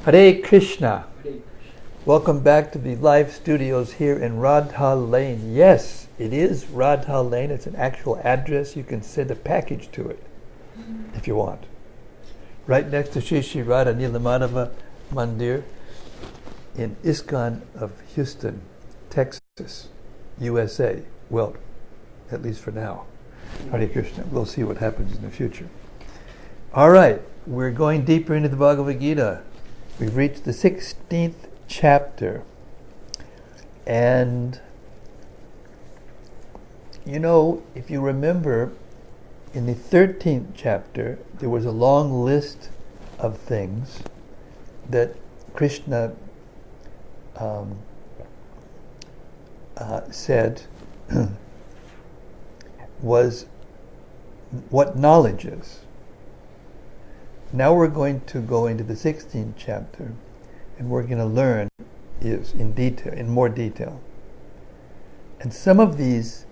Hare Krishna. Welcome back to the live studios here in Radha Lane. Yes, it is Radha Lane. It's an actual address. You can send a package to it if you want. Right next to Shri Shri Radha Nilamadava Mandir in ISKCON of Houston, Texas, USA. Well, at least for now. Hare Krishna. We'll see what happens in the future. All right, we're going deeper into the Bhagavad-gita. We've reached the 16th chapter. And, you know, if you remember, in the 13th chapter, there was a long list of things that Krishna said was what knowledge is. Now we're going to go into the 16th chapter, and we're going to learn is in more detail. And some of these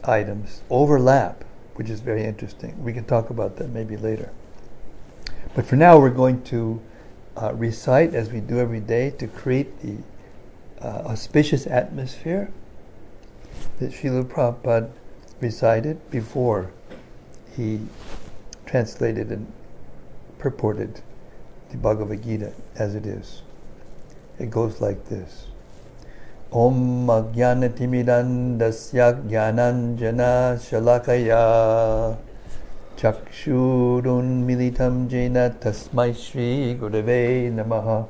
items overlap, which is very interesting. We can talk about that maybe later. But for now, we're going to recite, as we do every day, to create the auspicious atmosphere that Srila Prabhupada recited before he translated and purported the Bhagavad-gita as it is. It goes like this. Om Ajnanatimidandasya Jnananjana Shalakaya Chakshurun Militam Jena Tasmai Shri Gurave Namaha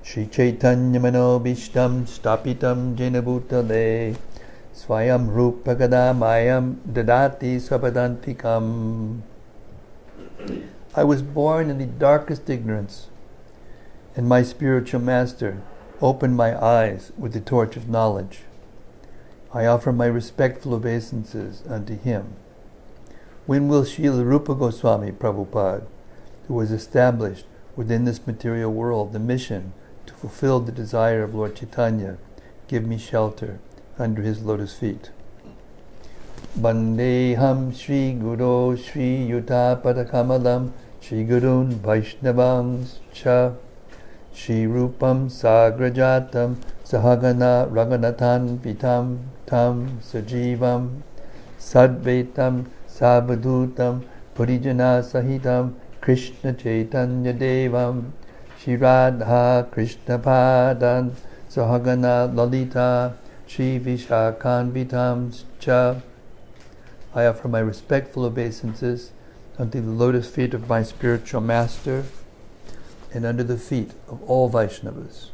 Shri Chaitanya Manobishtam Stapitam Jena Bhutale Swayam Rupa Mayam Dadati Sapadantikam. I was born in the darkest ignorance, and my spiritual master opened my eyes with the torch of knowledge. I offer my respectful obeisances unto him. When will Srila Rupa Goswami Prabhupada, who was established within this material world the mission to fulfill the desire of Lord Chaitanya, give me shelter under his lotus feet? Bandeham Shri Guru Shri Yuta Padakamalam Shri Gurun Vaishnavams Cha Shri Rupam Sagrajatam Sahagana Raganathan Vitam Tam Sajivam Sadvetam Sabadhutam Purijana Sahitam Krishna Chaitanya Devam Shri Radha Krishna Padan Sahagana Lalita Shri Vishakhan Vitam Cha. I offer my respectful obeisances unto the lotus feet of my spiritual master and under the feet of all Vaishnavas.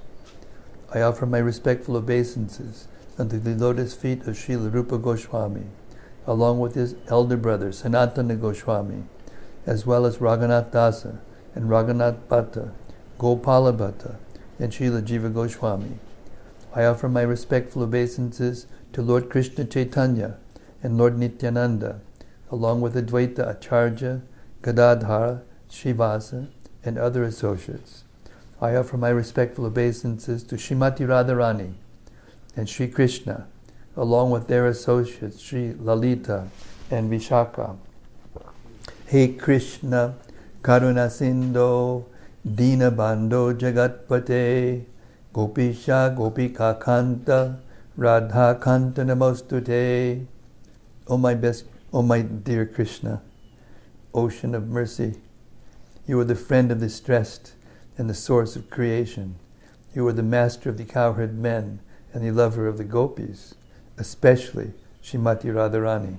I offer my respectful obeisances unto the lotus feet of Srila Rupa Goswami, along with his elder brother Sanatana Goswami, as well as Raghunath Dasa and Raghunath Bhatta, Gopala Bhatta, and Srila Jiva Goswami. I offer my respectful obeisances to Lord Krishna Chaitanya and Lord Nityananda, along with Advaita Acharya, Gadadhara, Srivasa, and other associates. I offer my respectful obeisances to Srimati Radharani and Sri Krishna, along with their associates, Sri Lalita and Vishaka. Hey Krishna, Karuna Sindho, Dina Bandho Jagatpate, Gopisha Gopika Kanta, Radha Kanta Namostute. Oh my dear Krishna, ocean of mercy, you are the friend of the distressed and the source of creation. You are the master of the cowherd men and the lover of the gopis, especially Srimati Radharani.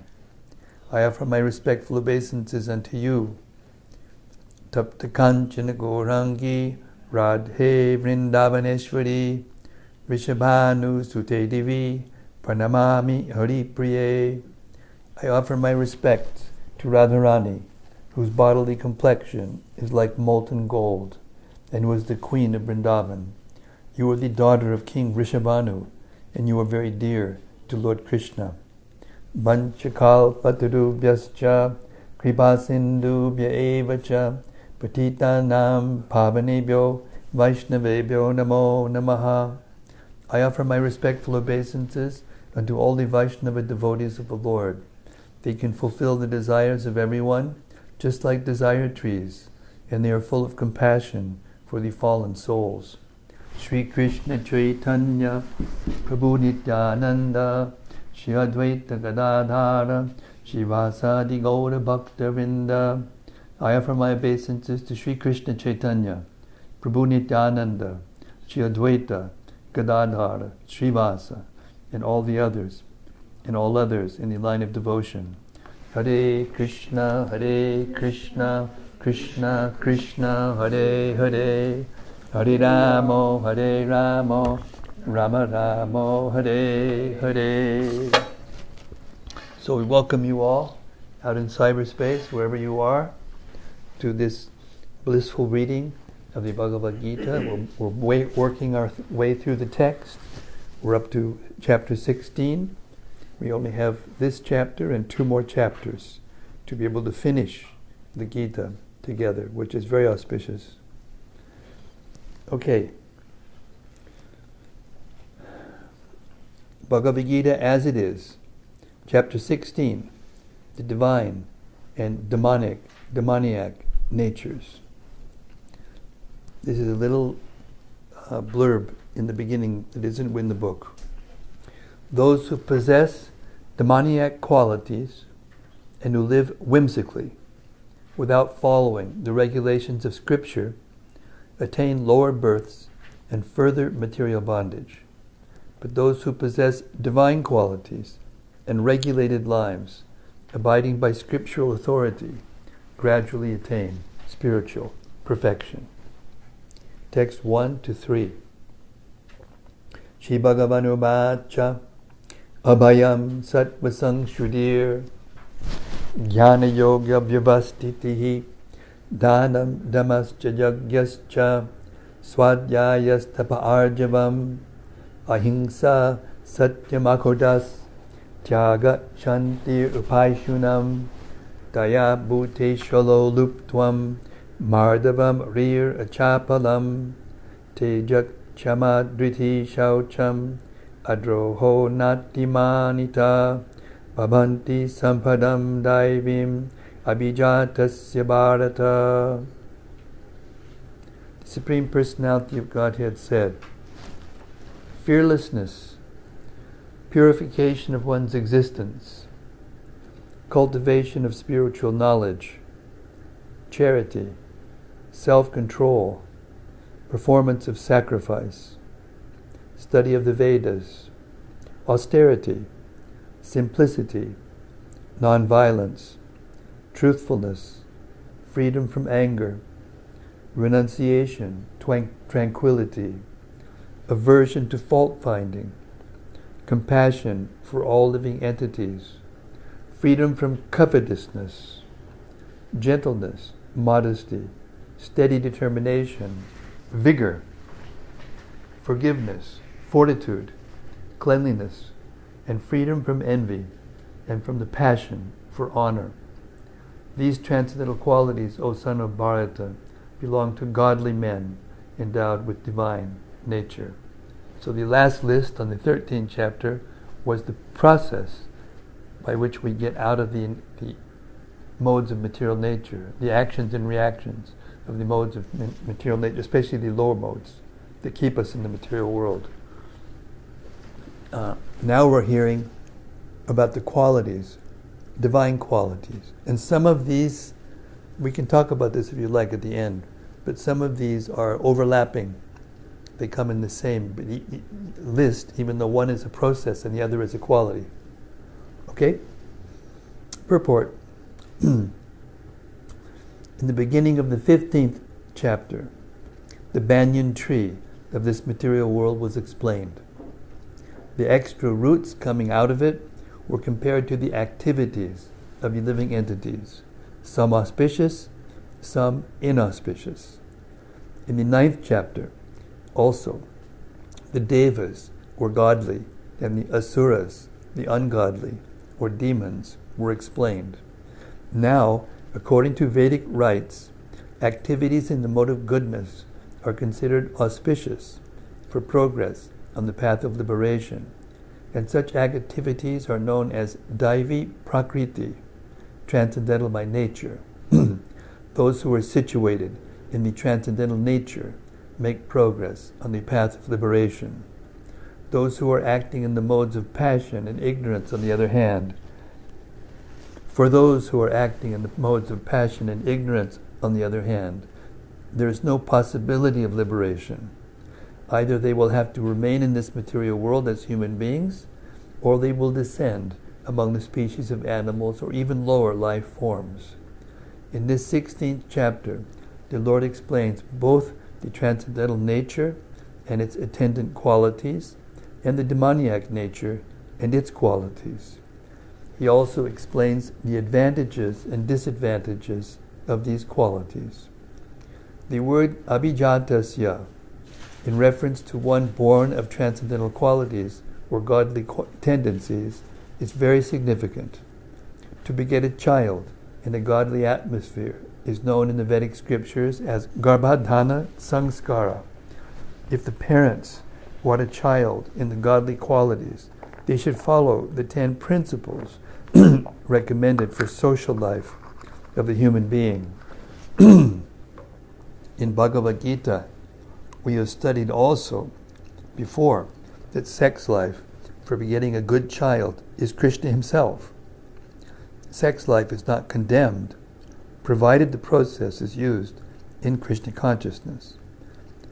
I offer my respectful obeisances unto you. Tapta Kanchana Gaurangi Radhe Vrindavaneshwari Rishabhanu Sute Divi Pranamami Hari Priye. I offer my respect to Radharani, whose bodily complexion is like molten gold, and who is the queen of Vrindavan. You are the daughter of King Rishabhanu, and you are very dear to Lord Krishna. Vanchakal Patarubhyascha Kripasindubhya evacha Patitanam Pavanebhyo Vaishnavebhyo Namo Namaha. I offer my respectful obeisances unto all the Vaishnava devotees of the Lord. They can fulfill the desires of everyone, just like desire trees, and they are full of compassion for the fallen souls. Shri Krishna Chaitanya Prabhu Nityananda Shri Advaita Gadadhara Shivasadi Gaura Bhakta Vrinda. I offer my obeisances to Shri Krishna Chaitanya Prabhu Nityananda Shri Advaita Gadadhara Srivasa and all the others and all others in the line of devotion. Hare Krishna, Krishna Krishna, Hare Hare, Hare Ramo, Rama Ramo, Hare Hare. So we welcome you all out in cyberspace, wherever you are, to this blissful reading of the Bhagavad-gita. We're working our way through the text. We're up to chapter 16. We only have this chapter and 2 more chapters to be able to finish the Gita together, which is very auspicious. Okay. Bhagavad-gita as it is. Chapter 16. The divine and demoniac natures. This is a little blurb in the beginning that isn't in the book. Those who possess demoniac qualities and who live whimsically, without following the regulations of Scripture, attain lower births and further material bondage. But those who possess divine qualities and regulated lives, abiding by scriptural authority, gradually attain spiritual perfection. Text 1 to 3. Shri Bhagavanu Vacha Abhayam Satvasang Shudir Jnana Yoga Vyavastitihi Dhanam Damascha Yagyascha Swadhyayastapa Arjavam Ahimsa Satyamakodas Tyaga Shanti Upaishunam Daya Bhute Shalo Luptvam Mardavam Rir Achapalam Tejak Chama Driti Shaucham Adroho Natimanita Bhavanti Sampadam Daivim Abhijatasya Bharata. The Supreme Personality of Godhead said, fearlessness, purification of one's existence, cultivation of spiritual knowledge, charity, self-control, performance of sacrifice, study of the Vedas, austerity, simplicity, non-violence, truthfulness, freedom from anger, renunciation, tranquility, aversion to fault-finding, compassion for all living entities, freedom from covetousness, gentleness, modesty, steady determination, vigor, forgiveness, fortitude, cleanliness, and freedom from envy and from the passion for honor. These transcendental qualities, O son of Bharata, belong to godly men endowed with divine nature. So the last list on the 13th chapter was the process by which we get out of the modes of material nature, the actions and reactions of the modes of material nature, especially the lower modes that keep us in the material world. Now we're hearing about the qualities, divine qualities. And some of these, we can talk about this if you like at the end, but some of these are overlapping. They come in the same list, even though one is a process and the other is a quality. Okay? Purport. In the beginning of the 15th chapter, the banyan tree of this material world was explained. The extra roots coming out of it were compared to the activities of the living entities, some auspicious, some inauspicious. In the 9th chapter, also, the devas were godly, and the asuras, the ungodly, or demons, were explained. Now, according to Vedic rites, activities in the mode of goodness are considered auspicious for progress on the path of liberation, and such activities are known as Daivi Prakriti, transcendental by nature. Those who are situated in the transcendental nature make progress on the path of liberation. Those who are acting in the modes of passion and ignorance, on the other hand, for those who are acting in the modes of passion and ignorance, on the other hand, there is no possibility of liberation. Either they will have to remain in this material world as human beings, or they will descend among the species of animals or even lower life forms. In this 16th chapter, the Lord explains both the transcendental nature and its attendant qualities, and the demoniac nature and its qualities. He also explains the advantages and disadvantages of these qualities. The word abhijatasya, in reference to one born of transcendental qualities or godly tendencies, is very significant. To beget a child in a godly atmosphere is known in the Vedic scriptures as garbhadhana samskara. If the parents want a child in the godly qualities, they should follow the 10 principles recommended for social life of the human being. In Bhagavad-gita, we have studied also before that sex life for begetting a good child is Krishna himself. Sex life is not condemned, provided the process is used in Krishna consciousness.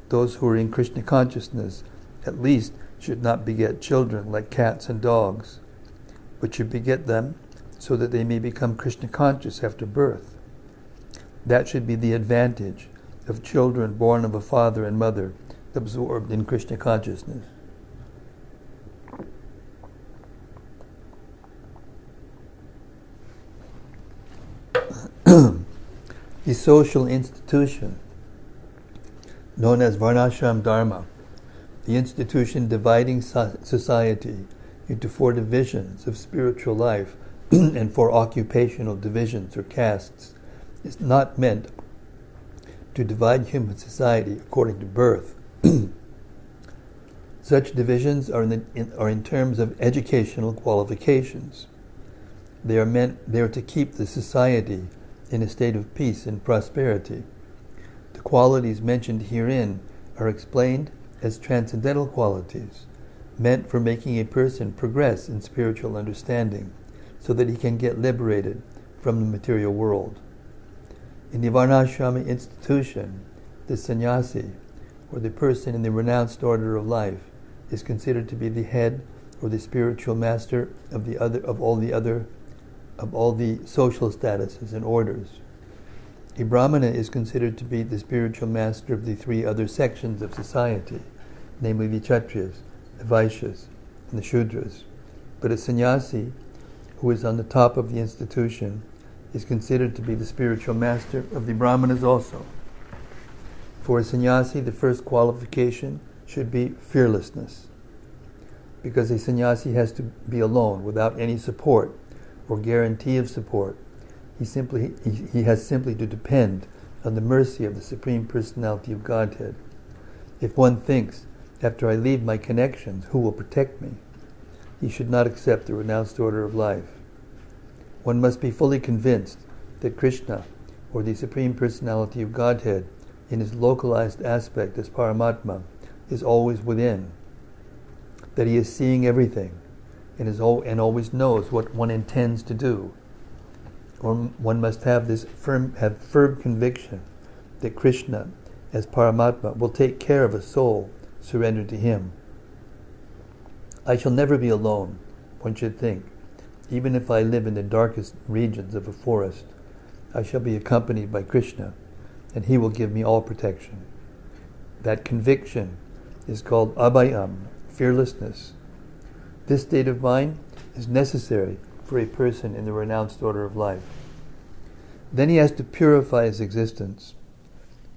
Those who are in Krishna consciousness at least should not beget children like cats and dogs, but should beget them so that they may become Krishna conscious after birth. That should be the advantage of children born of a father and mother absorbed in Krishna consciousness. The social institution known as Varnashram Dharma, the institution dividing society into 4 divisions of spiritual life and 4 occupational divisions or castes, is not meant to divide human society according to birth. Such divisions are in terms of educational qualifications. They are to keep the society in a state of peace and prosperity. The qualities mentioned herein are explained as transcendental qualities, meant for making a person progress in spiritual understanding, so that he can get liberated from the material world. In the Varnashrama institution, the sannyasi, or the person in the renounced order of life, is considered to be the head or the spiritual master of all the social statuses and orders. A Brahmana is considered to be the spiritual master of the 3 other sections of society, namely the Kshatriyas, the Vaishyas, and the Shudras. But a sannyasi, who is on the top of the institution, is considered to be the spiritual master of the Brahmanas also. For a sannyasi, the first qualification should be fearlessness, because a sannyasi has to be alone without any support or guarantee of support. He has simply to depend on the mercy of the Supreme Personality of Godhead. If one thinks, after I leave my connections, who will protect me? He should not accept the renounced order of life. One must be fully convinced that Krishna, or the Supreme Personality of Godhead, in his localized aspect as Paramatma, is always within, that he is seeing everything, and always knows what one intends to do. Or one must have firm conviction that Krishna, as Paramatma, will take care of a soul surrendered to him. I shall never be alone, one should think. Even if I live in the darkest regions of a forest, I shall be accompanied by Krishna, and he will give me all protection. That conviction is called abhayam, fearlessness. This state of mind is necessary for a person in the renounced order of life. Then he has to purify his existence.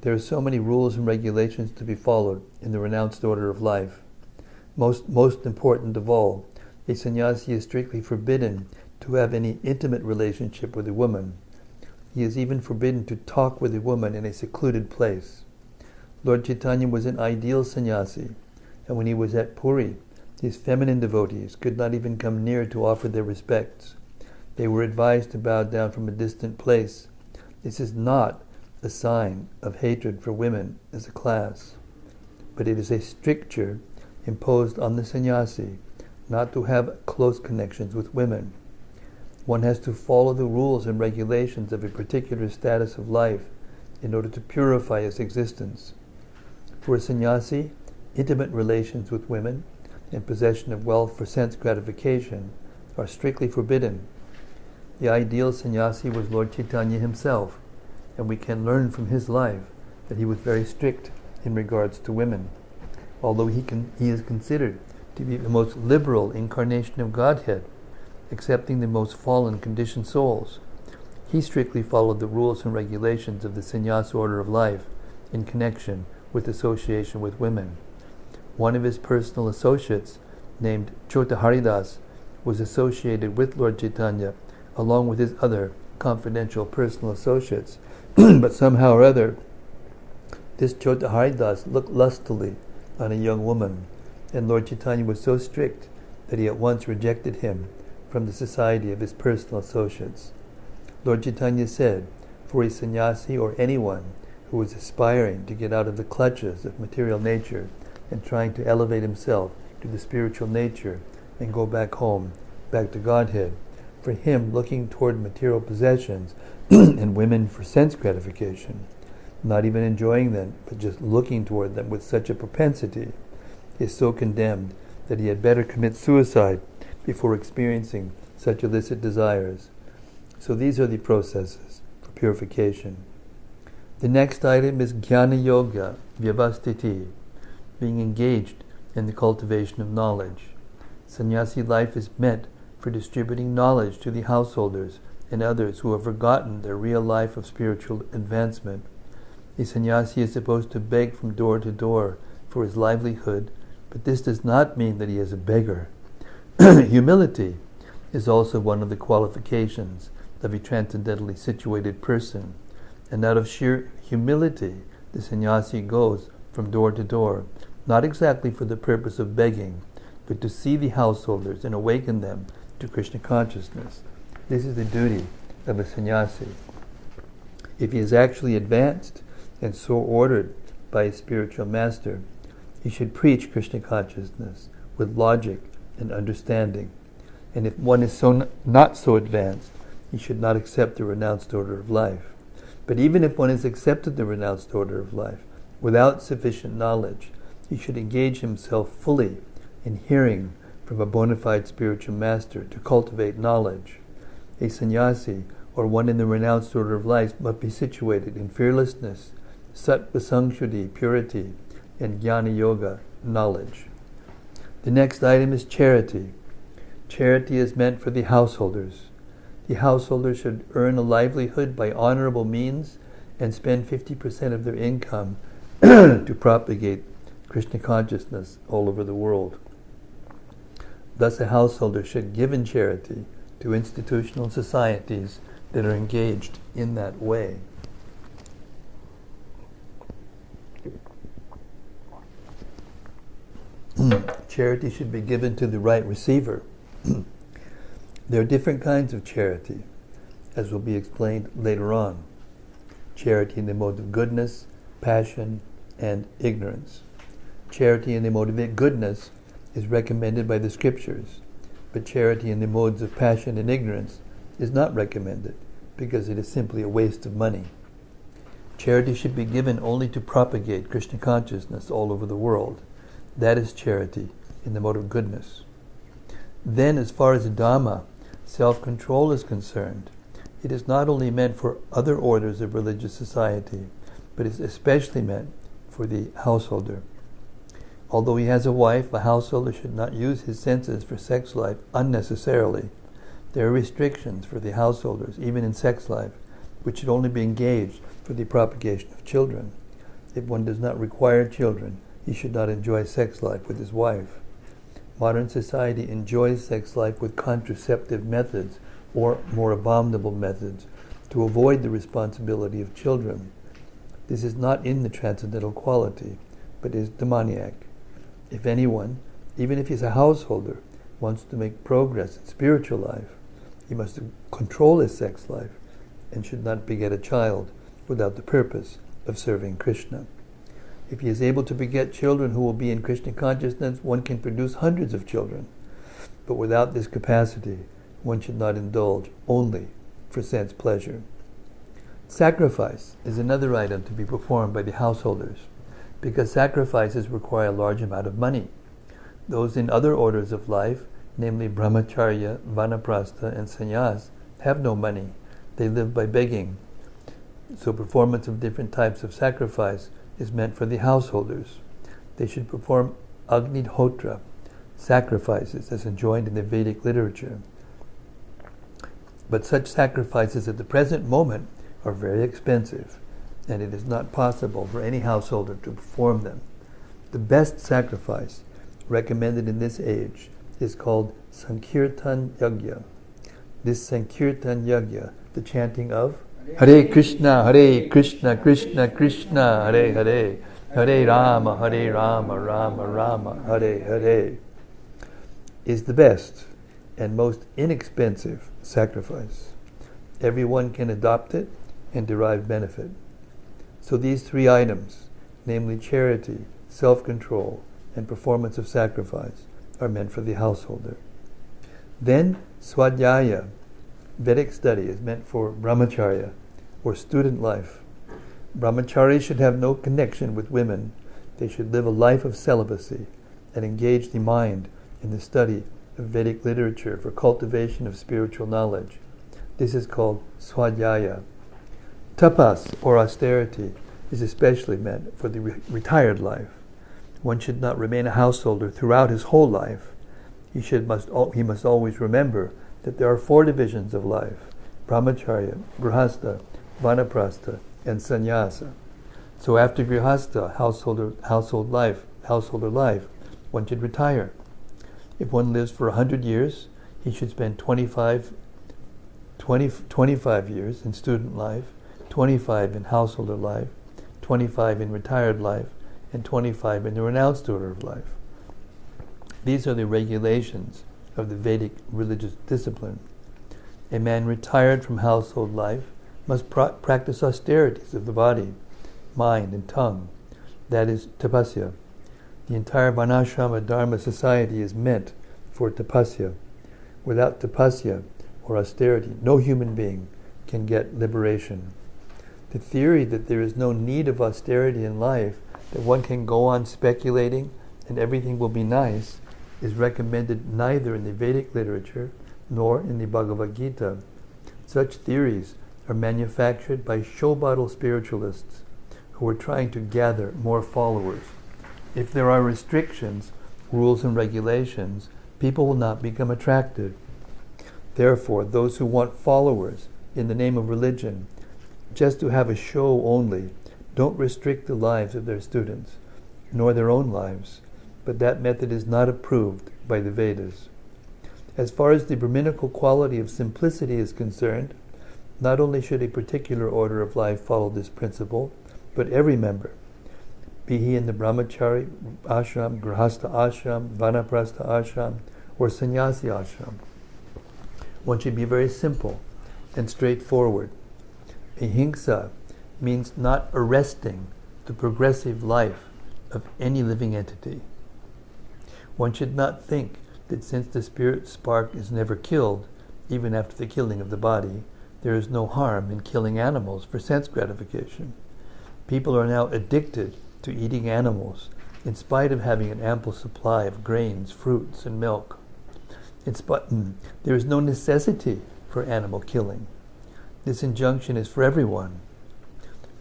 There are so many rules and regulations to be followed in the renounced order of life. Most important of all, a sannyasi is strictly forbidden to have any intimate relationship with a woman. He is even forbidden to talk with a woman in a secluded place. Lord Chaitanya was an ideal sannyasi, and when he was at Puri, his feminine devotees could not even come near to offer their respects. They were advised to bow down from a distant place. This is not a sign of hatred for women as a class. but it is a stricture imposed on the sannyasi not to have close connections with women. One has to follow the rules and regulations of a particular status of life in order to purify his existence. For a sannyasi, intimate relations with women and possession of wealth for sense gratification are strictly forbidden. The ideal sannyasi was Lord Chaitanya himself, and we can learn from his life that he was very strict in regards to women. Although he is considered to be the most liberal incarnation of Godhead, accepting the most fallen conditioned souls, he strictly followed the rules and regulations of the sannyas order of life in connection with association with women. One of his personal associates, named Chota Haridas, was associated with Lord Chaitanya along with his other confidential personal associates. But somehow or other, this Chota Haridas looked lustily on a young woman, and Lord Chaitanya was so strict that he at once rejected him from the society of his personal associates. Lord Chaitanya said, for a sannyasi or anyone who was aspiring to get out of the clutches of material nature and trying to elevate himself to the spiritual nature and go back home, back to Godhead, for him looking toward material possessions and women for sense gratification, not even enjoying them, but just looking toward them with such a propensity, is so condemned that he had better commit suicide before experiencing such illicit desires. So these are the processes for purification. The next item is Jnana Yoga, Vyavastiti, being engaged in the cultivation of knowledge. Sannyasi life is meant for distributing knowledge to the householders and others who have forgotten their real life of spiritual advancement. A sannyasi is supposed to beg from door to door for his livelihood, but this does not mean that he is a beggar. Humility is also one of the qualifications of a transcendentally situated person, and out of sheer humility the sannyasi goes from door to door, not exactly for the purpose of begging, but to see the householders and awaken them to Krishna consciousness. This is the duty of a sannyasi. If he is actually advanced and so ordered by a spiritual master, he should preach Krishna consciousness with logic and understanding. And if one is not so advanced, he should not accept the renounced order of life. But even if one has accepted the renounced order of life without sufficient knowledge, he should engage himself fully in hearing from a bona fide spiritual master to cultivate knowledge. A sannyasi, or one in the renounced order of life, must be situated in fearlessness, sattva sangshuddhi, purity, and jnana yoga, knowledge. The next item is charity. Charity is meant for the householders. The householders should earn a livelihood by honorable means and spend 50% of their income to propagate Krishna consciousness all over the world. Thus a householder should give in charity to institutional societies that are engaged in that way. Charity should be given to the right receiver. There are different kinds of charity, as will be explained later on. Charity in the mode of goodness, passion, and ignorance. Charity in the mode of goodness is recommended by the scriptures, but charity in the modes of passion and ignorance is not recommended because it is simply a waste of money. Charity should be given only to propagate Krishna consciousness all over the world. That is charity in the mode of goodness. Then, as far as Dhamma, self-control is concerned, it is not only meant for other orders of religious society, but is especially meant for the householder. Although he has a wife, a householder should not use his senses for sex life unnecessarily. There are restrictions for the householders, even in sex life, which should only be engaged for the propagation of children. If one does not require children, he should not enjoy sex life with his wife. Modern society enjoys sex life with contraceptive methods or more abominable methods to avoid the responsibility of children. This is not in the transcendental quality, but is demoniac. If anyone, even if he's a householder, wants to make progress in spiritual life, he must control his sex life and should not beget a child without the purpose of serving Krishna. If he is able to beget children who will be in Krishna consciousness, one can produce hundreds of children. But without this capacity, one should not indulge only for sense pleasure. Sacrifice is another item to be performed by the householders, because sacrifices require a large amount of money. Those in other orders of life, namely brahmacharya, vanaprastha, and sannyas, have no money. They live by begging. So performance of different types of sacrifice is meant for the householders. They should perform agnidhotra, sacrifices as enjoined in the Vedic literature. But such sacrifices at the present moment are very expensive, and it is not possible for any householder to perform them. The best sacrifice recommended in this age is called Sankirtan Yagya. This Sankirtan Yagya, the chanting of Hare Krishna, Krishna Krishna, Hare Hare, Hare Rama, Rama Rama, Hare Hare, is the best and most inexpensive sacrifice. Everyone can adopt it and derive benefit. So these three items, namely charity, self-control, and performance of sacrifice, are meant for the householder. Then Swadhyaya, Vedic study, is meant for brahmacharya, or student life. Brahmacharis should have no connection with women. They should live a life of celibacy and engage the mind in the study of Vedic literature for cultivation of spiritual knowledge. This is called Swadhyaya. Tapas, or austerity, is especially meant for the retired life. One should not remain a householder throughout his whole life. He must always remember that there are four divisions of life: brahmacharya, grihastha, vanaprastha, and sannyasa. So after grihastha, householder life, one should retire. If one lives for 100 years, he should spend 25 years in student life, 25 in householder life, 25 in retired life, and 25 in the renounced order of life. These are the regulations of the Vedic religious discipline. A man retired from household life must practice austerities of the body, mind, and tongue. That is tapasya. The entire Varnashrama Dharma society is meant for tapasya. Without tapasya, or austerity, no human being can get liberation. The theory that there is no need of austerity in life, that one can go on speculating and everything will be nice, is recommended neither in the Vedic literature nor in the Bhagavad-gita. Such theories are manufactured by show bottle spiritualists who are trying to gather more followers. If there are restrictions, rules, and regulations, people will not become attracted. Therefore, those who want followers in the name of religion, just to have a show only, don't restrict the lives of their students, nor their own lives, but that method is not approved by the Vedas. As far as the Brahminical quality of simplicity is concerned, not only should a particular order of life follow this principle, but every member, be he in the brahmachari ashram, grihastha ashram, vanaprastha ashram, or sannyasi ashram. One should be very simple and straightforward. Ahimsa means not arresting the progressive life of any living entity. One should not think that since the spirit spark is never killed, even after the killing of the body, there is no harm in killing animals for sense gratification. People are now addicted to eating animals, in spite of having an ample supply of grains, fruits, and milk. There is no necessity for animal killing. This injunction is for everyone.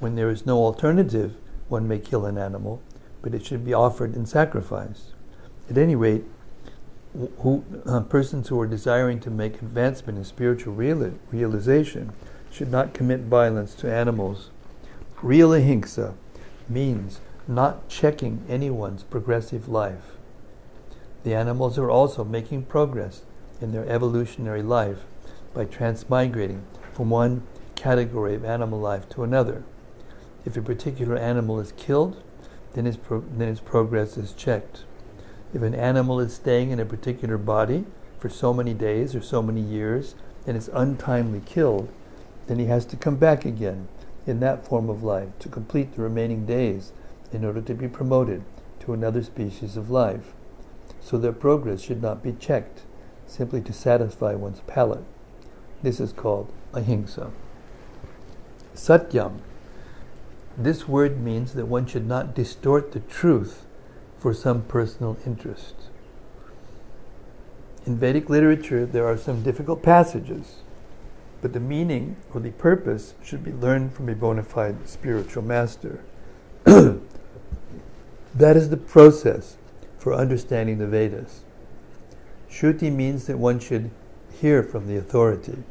When there is no alternative, one may kill an animal, but it should be offered in sacrifice. At any rate, persons who are desiring to make advancement in spiritual realization should not commit violence to animals. Real ahimsa means not checking anyone's progressive life. The animals are also making progress in their evolutionary life by transmigrating from one category of animal life to another. If a particular animal is killed, then its progress is checked. If an animal is staying in a particular body for so many days or so many years and is untimely killed, then he has to come back again in that form of life to complete the remaining days in order to be promoted to another species of life. So their progress should not be checked simply to satisfy one's palate. This is called ahimsa. Satyam. This word means that one should not distort the truth for some personal interest. In Vedic literature, there are some difficult passages, but the meaning or the purpose should be learned from a bona fide spiritual master. That is the process for understanding the Vedas. Shruti means that one should hear from the authority.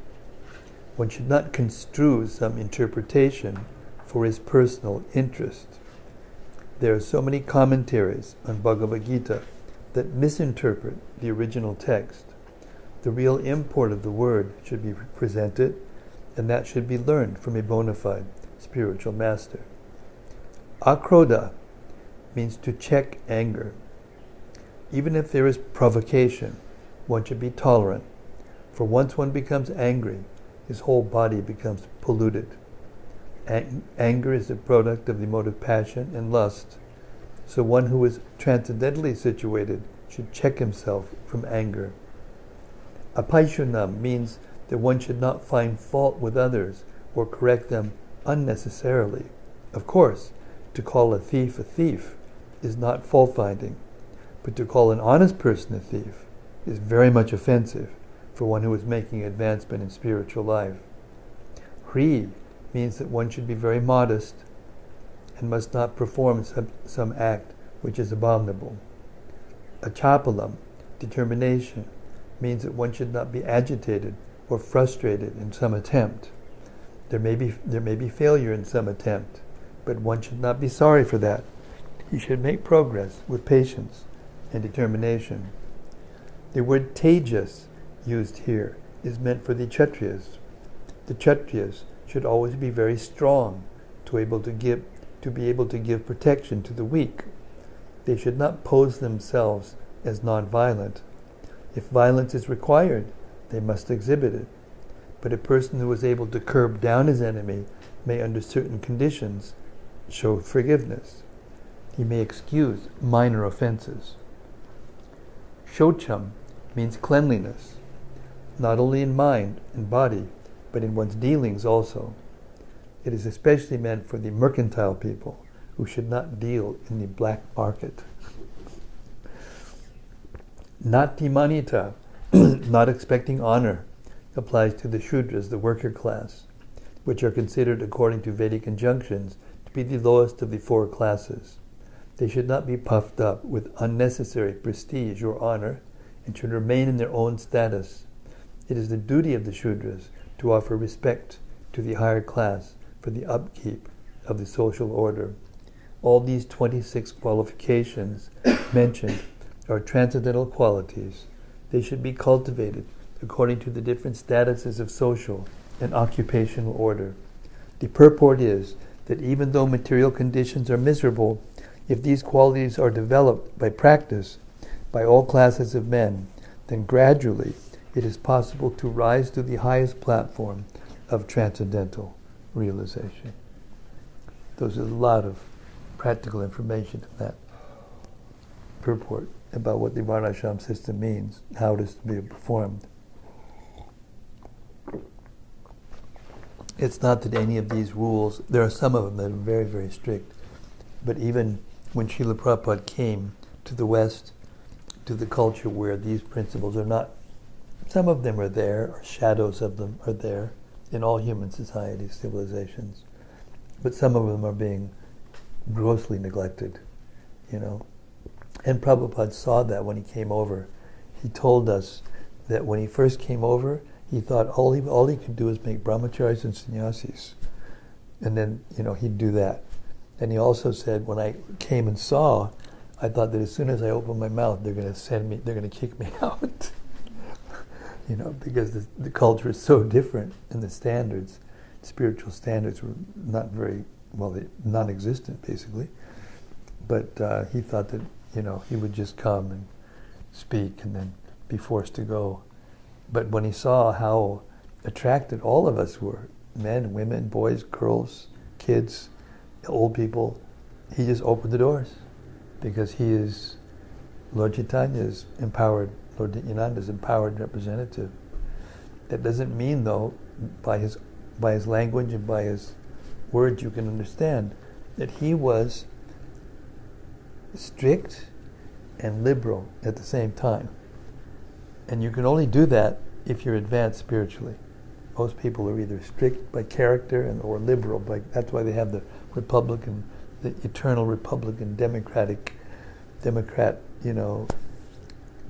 One should not construe some interpretation for his personal interest. There are so many commentaries on Bhagavad-gita that misinterpret the original text. The real import of the word should be presented, and that should be learned from a bona fide spiritual master. Akrodha means to check anger. Even if there is provocation, one should be tolerant, for once one becomes angry, his whole body becomes polluted. Anger is the product of the emotive passion and lust, so one who is transcendentally situated should check himself from anger. Apaishunam means that one should not find fault with others or correct them unnecessarily. Of course, to call a thief is not fault-finding, but to call an honest person a thief is very much offensive for one who is making advancement in spiritual life. Hri means that one should be very modest and must not perform some act which is abominable. Achapalam, determination, means that one should not be agitated or frustrated in some attempt. There may be failure in some attempt, but one should not be sorry for that. He should make progress with patience and determination. The word tejas used here is meant for the Kshatriyas. The Kshatriyas should always be very strong to be able to give protection to the weak. They should not pose themselves as non-violent. If violence is required, they must exhibit it. But a person who is able to curb down his enemy may, under certain conditions, show forgiveness. He may excuse minor offenses. Shocham means cleanliness, not only in mind and body, but in one's dealings also. It is especially meant for the mercantile people who should not deal in the black market. Nati manita, not expecting honor, applies to the Shudras, the worker class, which are considered, according to Vedic injunctions, to be the lowest of the four classes. They should not be puffed up with unnecessary prestige or honor, and should remain in their own status. It is the duty of the Shudras to offer respect to the higher class for the upkeep of the social order. All these 26 qualifications mentioned are transcendental qualities. They should be cultivated according to the different statuses of social and occupational order. The purport is that even though material conditions are miserable, if these qualities are developed by practice by all classes of men, then gradually it is possible to rise to the highest platform of transcendental realization. There's a lot of practical information in that purport about what the Varnashram system means, how it is to be performed. It's not that any of these rules, there are some of them that are very, very strict, but even when Srila Prabhupada came to the West, to the culture where these principles are not, some of them are there, or shadows of them are there in all human societies, civilizations, but some of them are being grossly neglected, And Prabhupada saw that when he came over. He told us that when he first came over, he thought all he could do is make brahmacharis and sannyasis. And then, he'd do that. And he also said, when I came and saw, I thought that as soon as I opened my mouth, they're going to kick me out. Because the culture is so different, and the standards, spiritual standards were not very, non-existent, basically. But he thought that, he would just come and speak and then be forced to go. But when he saw how attracted all of us were, men, women, boys, girls, kids, old people, he just opened the doors because he is, Lord Chaitanya is empowered, Lord Nityananda is empowered representative. That doesn't mean, though, by his language and by his words you can understand that he was strict and liberal at the same time. And you can only do that if you're advanced spiritually. Most people are either strict by character or liberal. That's why they have the Republican, the eternal Republican Democrat,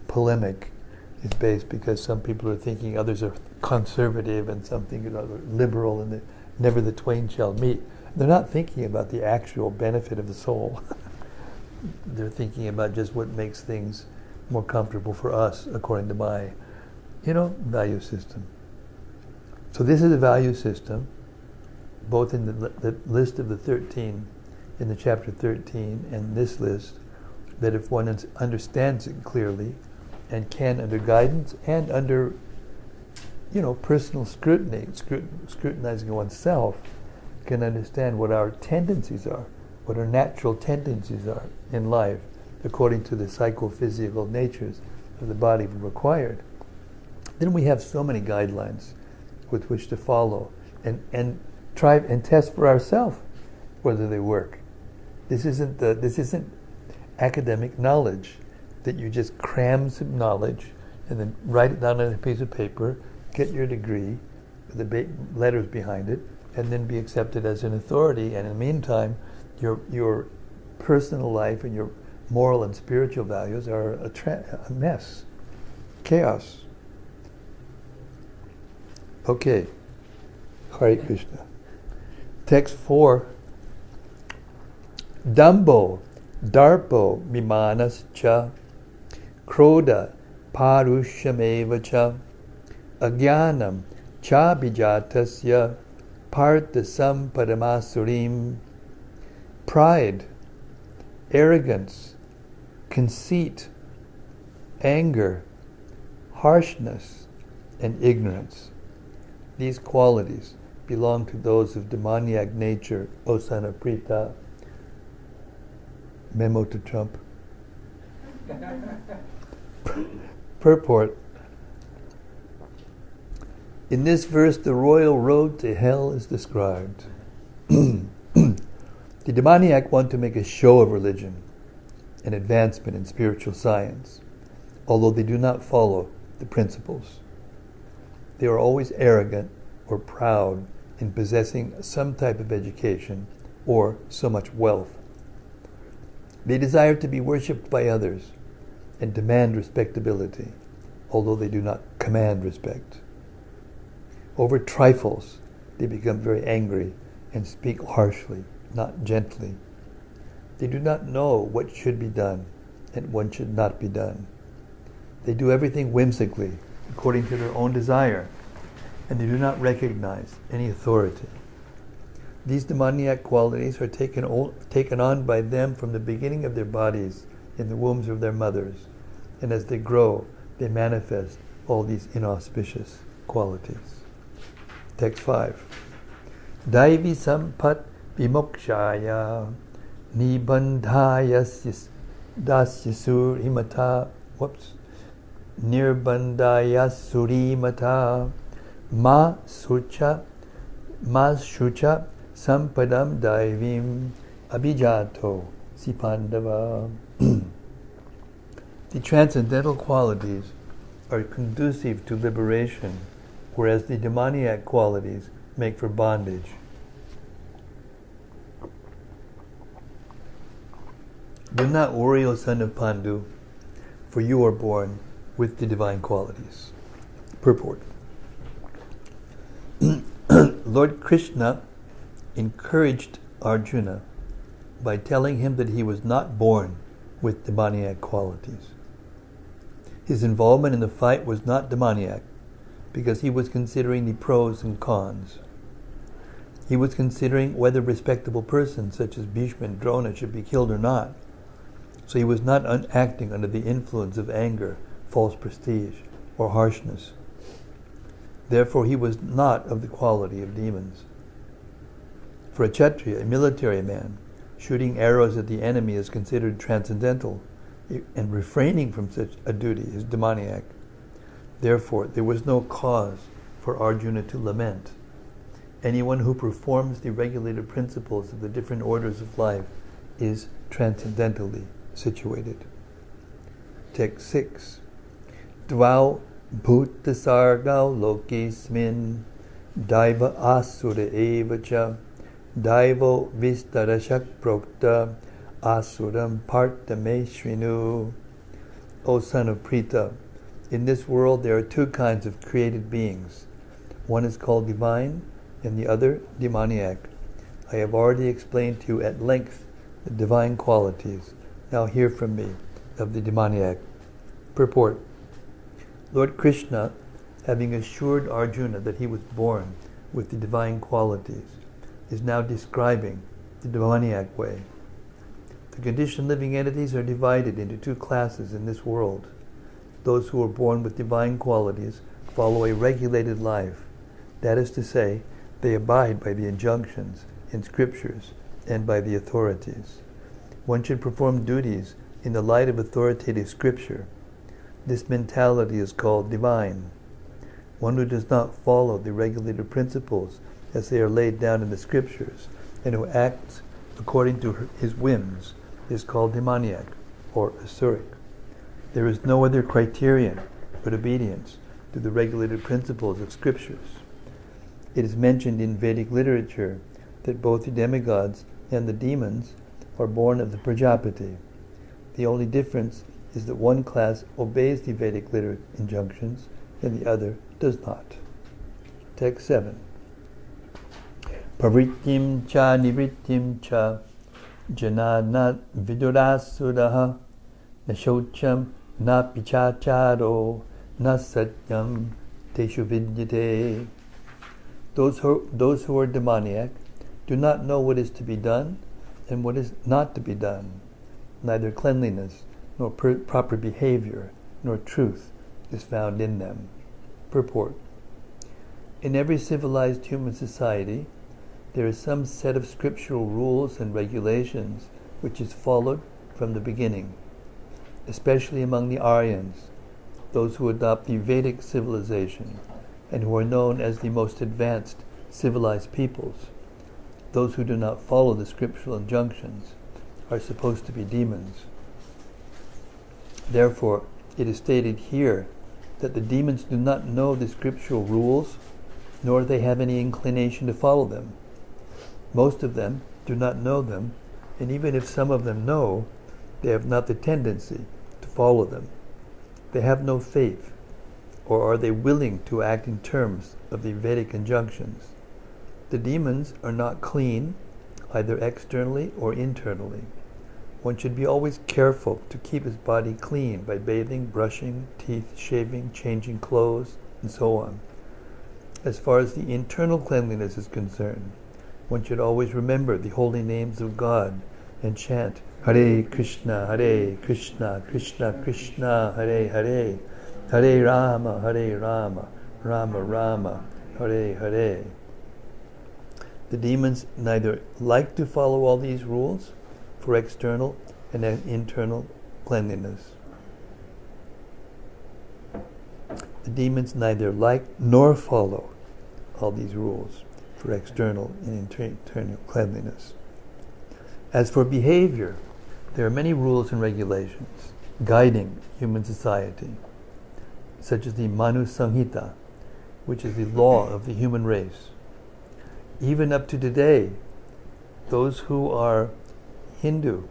polemic is based because some people are thinking others are conservative and some think others are liberal, and never the twain shall meet. They're not thinking about the actual benefit of the soul. They're thinking about just what makes things more comfortable for us according to my, value system. So this is a value system, both in the list of the 13, in the chapter 13, and this list, that if one understands it clearly and can, under guidance and under, personal scrutiny, scrutinizing oneself, can understand what our tendencies are, what our natural tendencies are in life, according to the psychophysical natures of the body required, then we have so many guidelines with which to follow and try and test for ourselves whether they work. This isn't academic knowledge that you just cram some knowledge and then write it down on a piece of paper, get your degree with the letters behind it, and then be accepted as an authority. And in the meantime, your personal life and your moral and spiritual values are a mess, chaos. Okay, Hare Krishna. Text 4. Dambo, darpo, mimanas cha, kroda, parushameva cha, agyanam, cha bijatasya, parthasam paramasurim. Pride, arrogance, conceit, anger, harshness, and ignorance. These qualities belong to those of demoniac nature, O son of Prita. Memo to Trump. Purport. In this verse, the royal road to hell is described. The demoniac want to make a show of religion and advancement in spiritual science, although they do not follow the principles. They are always arrogant or proud in possessing some type of education or so much wealth. They desire to be worshipped by others and demand respectability, although they do not command respect. Over trifles, they become very angry and speak harshly, not gently. They do not know what should be done and what should not be done. They do everything whimsically, according to their own desire, and they do not recognize any authority. These demoniac qualities are taken on by them from the beginning of their bodies in the wombs of their mothers, and as they grow, they manifest all these inauspicious qualities. Text 5. Daivi sampat vimokshaya nibandhaya dasyasur himata nirbandhaya surimata ma shucha sampadam daivim abhijato sipandava. The transcendental qualities are conducive to liberation, whereas the demoniac qualities make for bondage. Do not worry, O son of Pandu, for you are born with the divine qualities. Purport. Lord Krishna encouraged Arjuna by telling him that he was not born with demoniac qualities. His involvement in the fight was not demoniac, because he was considering the pros and cons. He was considering whether respectable persons such as Bhishma and Drona should be killed or not. So he was not acting under the influence of anger, false prestige, or harshness. Therefore he was not of the quality of demons. For a Kshatriya, a military man, Shooting arrows at the enemy is considered transcendental, and refraining from such a duty is demoniac. Therefore, there was no cause for Arjuna to lament. Anyone who performs the regulated principles of the different orders of life is transcendentally situated. Text 6. Dvau bhutasargau lokismin daiva asura evacha daivo vistarashak prokta asuram partame shrinu. O son of Prita, in this world there are two kinds of created beings. One is called divine and the other demoniac. I have already explained to you at length the divine qualities. Now hear from me of the demoniac. Purport. Lord Krishna, having assured Arjuna that he was born with the divine qualities, is now describing the demoniac way. The conditioned living entities are divided into two classes in this world. Those who are born with divine qualities follow a regulated life. That is to say, they abide by the injunctions in scriptures and by the authorities. One should perform duties in the light of authoritative scripture. This mentality is called divine. One who does not follow the regulated principles as they are laid down in the scriptures and who acts according to his whims is called demoniac or asuric. There is no other criterion but obedience to the regulated principles of scriptures. It is mentioned in Vedic literature that both the demigods and the demons are born of the Prajapati. The only difference is that one class obeys the Vedic injunctions and the other does not. Text 7. Pravrittim cha nivrittim cha jananat vidurasuraha nashocham na pichacharo na satyam teshu vidyate. Those who are demoniac do not know what is to be done and what is not to be done. Neither cleanliness, nor proper behavior, nor truth is found in them. Purport. In every civilized human society, there is some set of scriptural rules and regulations which is followed from the beginning, especially among the Aryans, those who adopt the Vedic civilization and who are known as the most advanced civilized peoples. Those who do not follow the scriptural injunctions are supposed to be demons. Therefore, it is stated here that the demons do not know the scriptural rules, nor do they have any inclination to follow them. Most of them do not know them, and even if some of them know, they have not the tendency to follow them. They have no faith, or are they willing to act in terms of the Vedic injunctions. The demons are not clean, either externally or internally. One should be always careful to keep his body clean by bathing, brushing, teeth, shaving, changing clothes, and so on. As far as the internal cleanliness is concerned, one should always remember the holy names of God and chant Hare Krishna, Krishna Krishna, Hare Hare, Hare Rama, Rama Rama, Hare Hare. The demons neither like to follow all these rules for external and internal cleanliness. The demons neither like nor follow all these rules for external and internal cleanliness. As for behavior, there are many rules and regulations guiding human society, such as the Manu Samhita, which is the law of the human race. Even up to today, those who are Hindu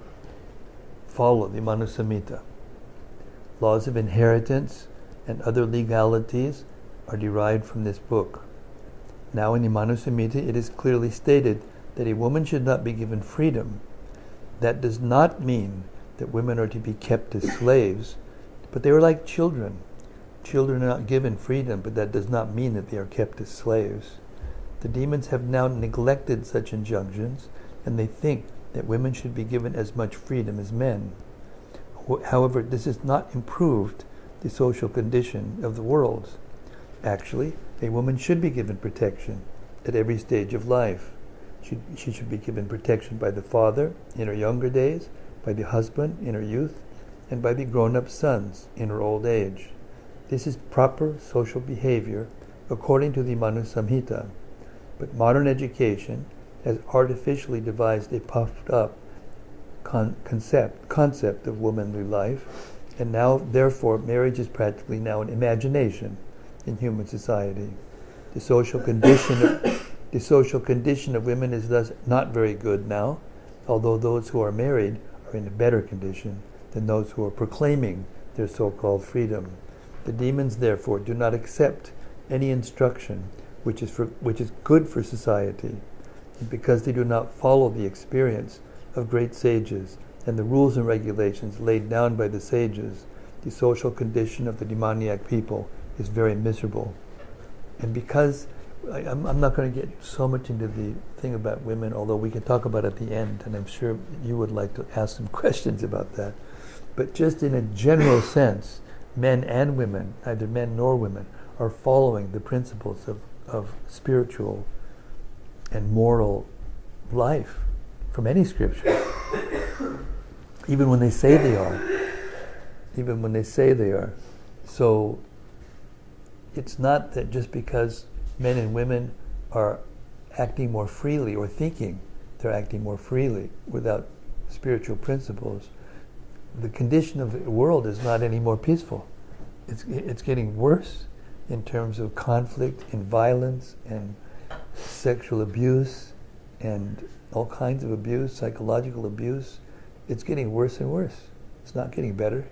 follow the Manu Samhita. Laws of inheritance and other legalities are derived from this book. Now in the Manu Samhita it is clearly stated that a woman should not be given freedom. That does not mean that women are to be kept as slaves, but they are like children. Children are not given freedom, but that does not mean that they are kept as slaves. The demons have now neglected such injunctions, and they think that women should be given as much freedom as men. However, this has not improved the social condition of the world. Actually, a woman should be given protection at every stage of life. She should be given protection by the father in her younger days, by the husband in her youth, and by the grown-up sons in her old age. This is proper social behavior according to the Manu Samhita. But modern education has artificially devised a puffed-up concept of womanly life, and now, therefore, marriage is practically now an imagination in human society. The social condition of women is thus not very good now, although those who are married are in a better condition than those who are proclaiming their so-called freedom. The demons, therefore, do not accept any instruction which is good for society, and because they do not follow the experience of great sages and the rules and regulations laid down by the sages, the social condition of the demoniac people is very miserable. And because I'm not going to get so much into the thing about women, although we can talk about it at the end, and I'm sure you would like to ask some questions about that. But just in a general sense, men and women, neither men nor women, are following the principles of spiritual and moral life from any scripture. Even when they say they are. Even when they say they are. So it's not that just because men and women are acting more freely or thinking they're acting more freely without spiritual principles, the condition of the world is not any more peaceful. It's getting worse in terms of conflict and violence and sexual abuse and all kinds of abuse, psychological abuse. It's getting worse and worse. It's not getting better.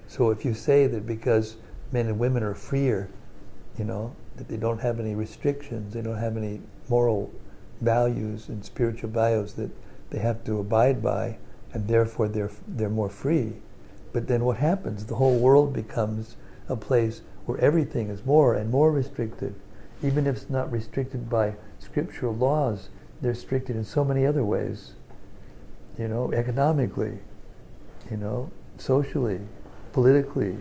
So if you say that because men and women are freer, that they don't have any restrictions, they don't have any moral values and spiritual values that they have to abide by, and therefore they're more free. But then what happens? The whole world becomes a place where everything is more and more restricted. Even if it's not restricted by scriptural laws, they're restricted in so many other ways. Economically, socially, politically,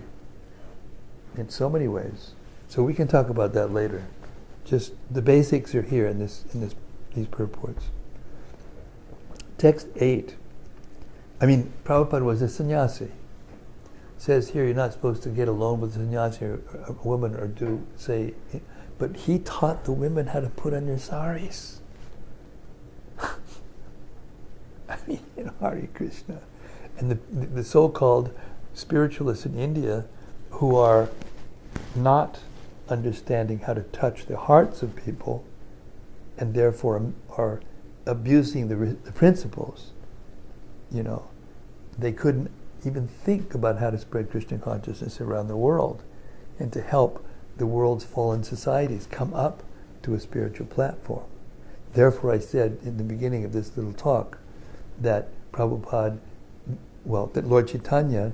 in so many ways. So we can talk about that later. Just the basics are here in these purports. Text 8. Prabhupada was a sannyasi. It says here you're not supposed to get alone with a sannyasi or a woman or but he taught the women how to put on their saris. Hare Krishna. And the so-called spiritualists in India who are not understanding how to touch the hearts of people and therefore are abusing the principles, they couldn't even think about how to spread Krishna consciousness around the world and to help the world's fallen societies come up to a spiritual platform. Therefore I said in the beginning of this little talk that that Lord Chaitanya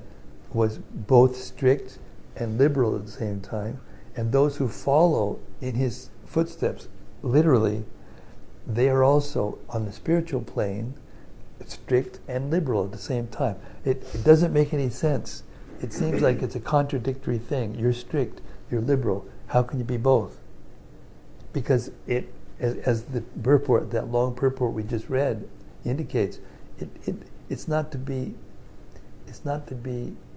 was both strict and liberal at the same time, and those who follow in his footsteps, literally, they are also on the spiritual plane, strict and liberal at the same time. It doesn't make any sense. It seems like it's a contradictory thing. You're strict, you're liberal. How can you be both? Because as the purport, that long purport we just read, indicates, it's not to be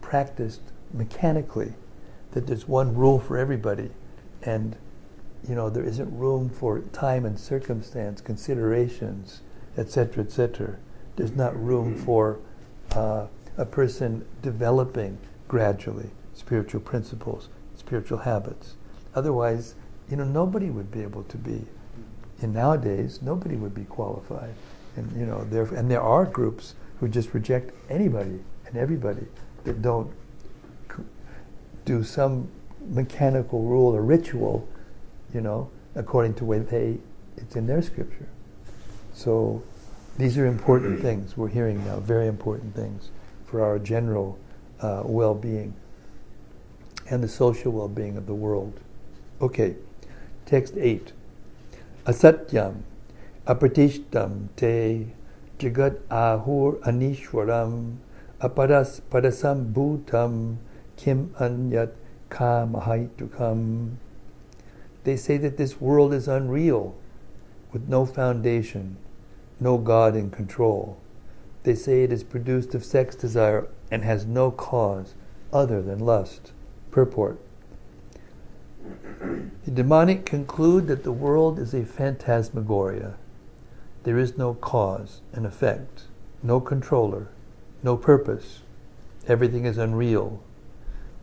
practiced mechanically, that there's one rule for everybody, and there isn't room for time and circumstance considerations, etc., etc. There's not room for a person developing gradually spiritual principles, spiritual habits. Otherwise, nobody would be able to be. And nowadays, nobody would be qualified. And there are groups who just reject anybody and everybody that don't do some mechanical rule or ritual, according to the way it's in their scripture. So these are important things we're hearing now, very important things for our general well-being and the social well-being of the world. Okay, text 8. Asatyam apratishtam te jagat ahur anishwaram aparas padasam bhutam kim anyat ka mahaitukam. They say that this world is unreal, with no foundation, no God in control. They say it is produced of sex desire and has no cause other than lust. Purport. The demonic conclude that the world is a phantasmagoria. There is no cause and effect, no controller, no purpose. Everything is unreal.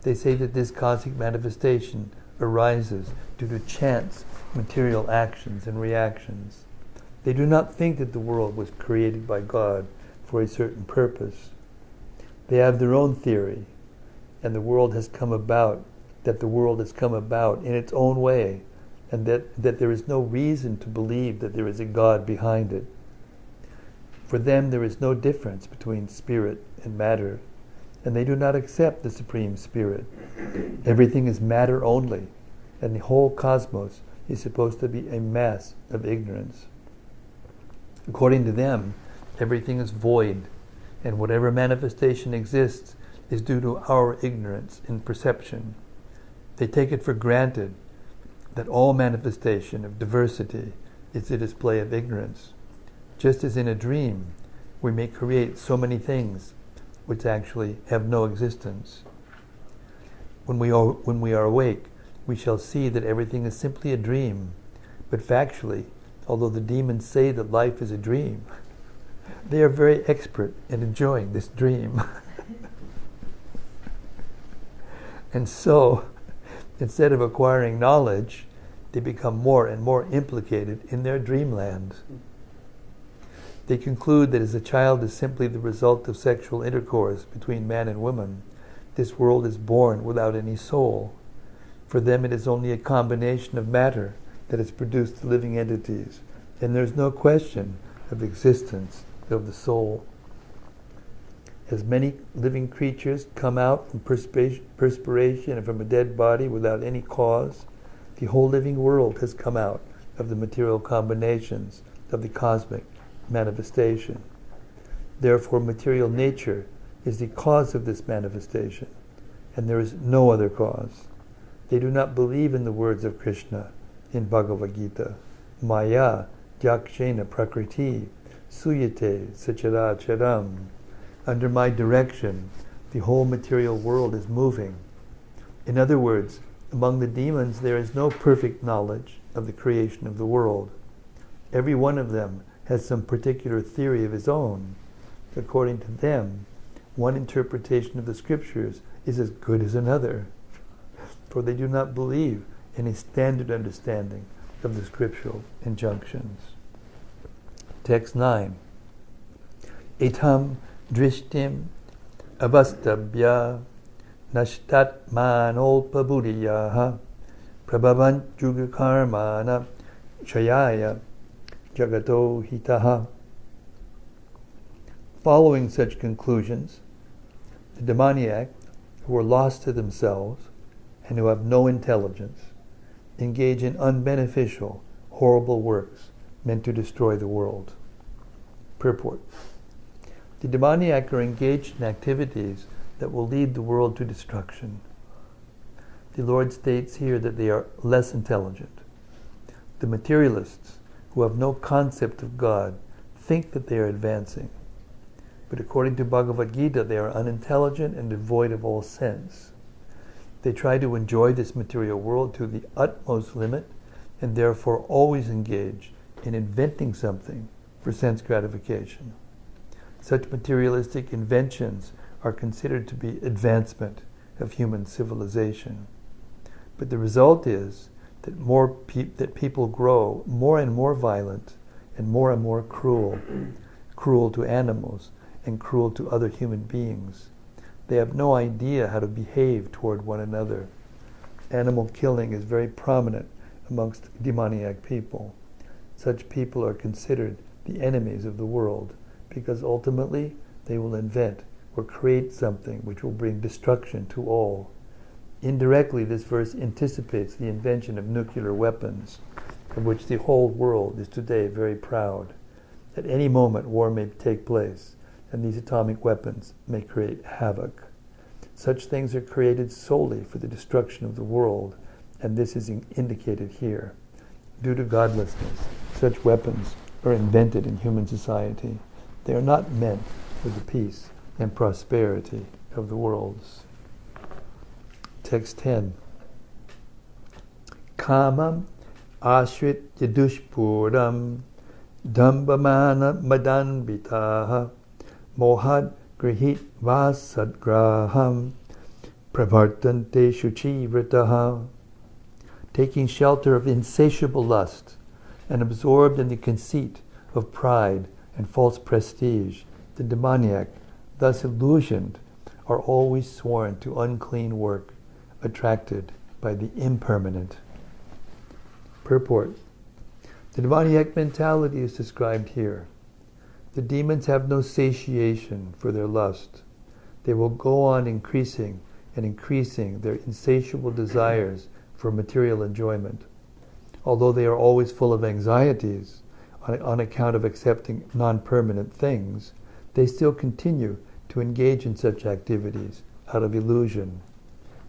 They say that this cosmic manifestation arises due to chance, material actions and reactions. They do not think that the world was created by God for a certain purpose. They have their own theory, and the world has come about in its own way, and that there is no reason to believe that there is a God behind it. For them, there is no difference between spirit and matter, and they do not accept the Supreme Spirit. Everything is matter only, and the whole cosmos is supposed to be a mass of ignorance. According to them, everything is void, and whatever manifestation exists is due to our ignorance in perception. They take it for granted that all manifestation of diversity is a display of ignorance. Just as in a dream, we may create so many things which actually have no existence. When we are awake, we shall see that everything is simply a dream. But factually, although the demons say that life is a dream, they are very expert in enjoying this dream. And so, instead of acquiring knowledge, they become more and more implicated in their dreamland. They conclude that as a child is simply the result of sexual intercourse between man and woman, this world is born without any soul. For them it is only a combination of matter that has produced living entities, and there is no question of existence of the soul. As many living creatures come out from perspiration and from a dead body without any cause, the whole living world has come out of the material combinations of the cosmic manifestation. Therefore, material nature is the cause of this manifestation, and there is no other cause. They do not believe in the words of Krishna in Bhagavad-gita, Maya yakshena prakriti suyate sacharacharam. Under my direction, the whole material world is moving. In other words, among the demons there is no perfect knowledge of the creation of the world. Every one of them has some particular theory of his own. According to them, one interpretation of the scriptures is as good as another, for they do not believe in a standard understanding of the scriptural injunctions. Text 9. Etam drishtim avastabhya nashtat manolpabudiyaha prabhavan yugakarmana chayaya jagato hitaha. Following such conclusions, the demoniac, who are lost to themselves and who have no intelligence, engage in unbeneficial, horrible works meant to destroy the world. Purport. The demoniac are engaged in activities that will lead the world to destruction. The Lord states here that they are less intelligent. The materialists, who have no concept of God, think that they are advancing. But according to Bhagavad-gita, they are unintelligent and devoid of all sense. They try to enjoy this material world to the utmost limit, and therefore always engage in inventing something for sense gratification. Such materialistic inventions are considered to be advancement of human civilization. But the result is that people grow more and more violent and more cruel, cruel to animals and cruel to other human beings. They have no idea how to behave toward one another. Animal killing is very prominent amongst demoniac people. Such people are considered the enemies of the world, because ultimately they will invent or create something which will bring destruction to all. Indirectly, this verse anticipates the invention of nuclear weapons, of which the whole world is today very proud. At any moment, war may take place, and these atomic weapons may create havoc. Such things are created solely for the destruction of the world, and this is indicated here. Due to godlessness, such weapons are invented in human society. They are not meant for the peace and prosperity of the worlds. Text 10. Kamam ashrit yadushpuram dambamana madanbitaha mohad grihit vasadgraham pravartante shuchivrataha. Taking shelter of insatiable lust and absorbed in the conceit of pride and false prestige, the demoniac, thus illusioned, are always sworn to unclean work, attracted by the impermanent. Purport. The demoniac mentality is described here. The demons have no satiation for their lust. They will go on increasing and increasing their insatiable desires for material enjoyment. Although they are always full of anxieties on account of accepting non-permanent things, they still continue to engage in such activities out of illusion.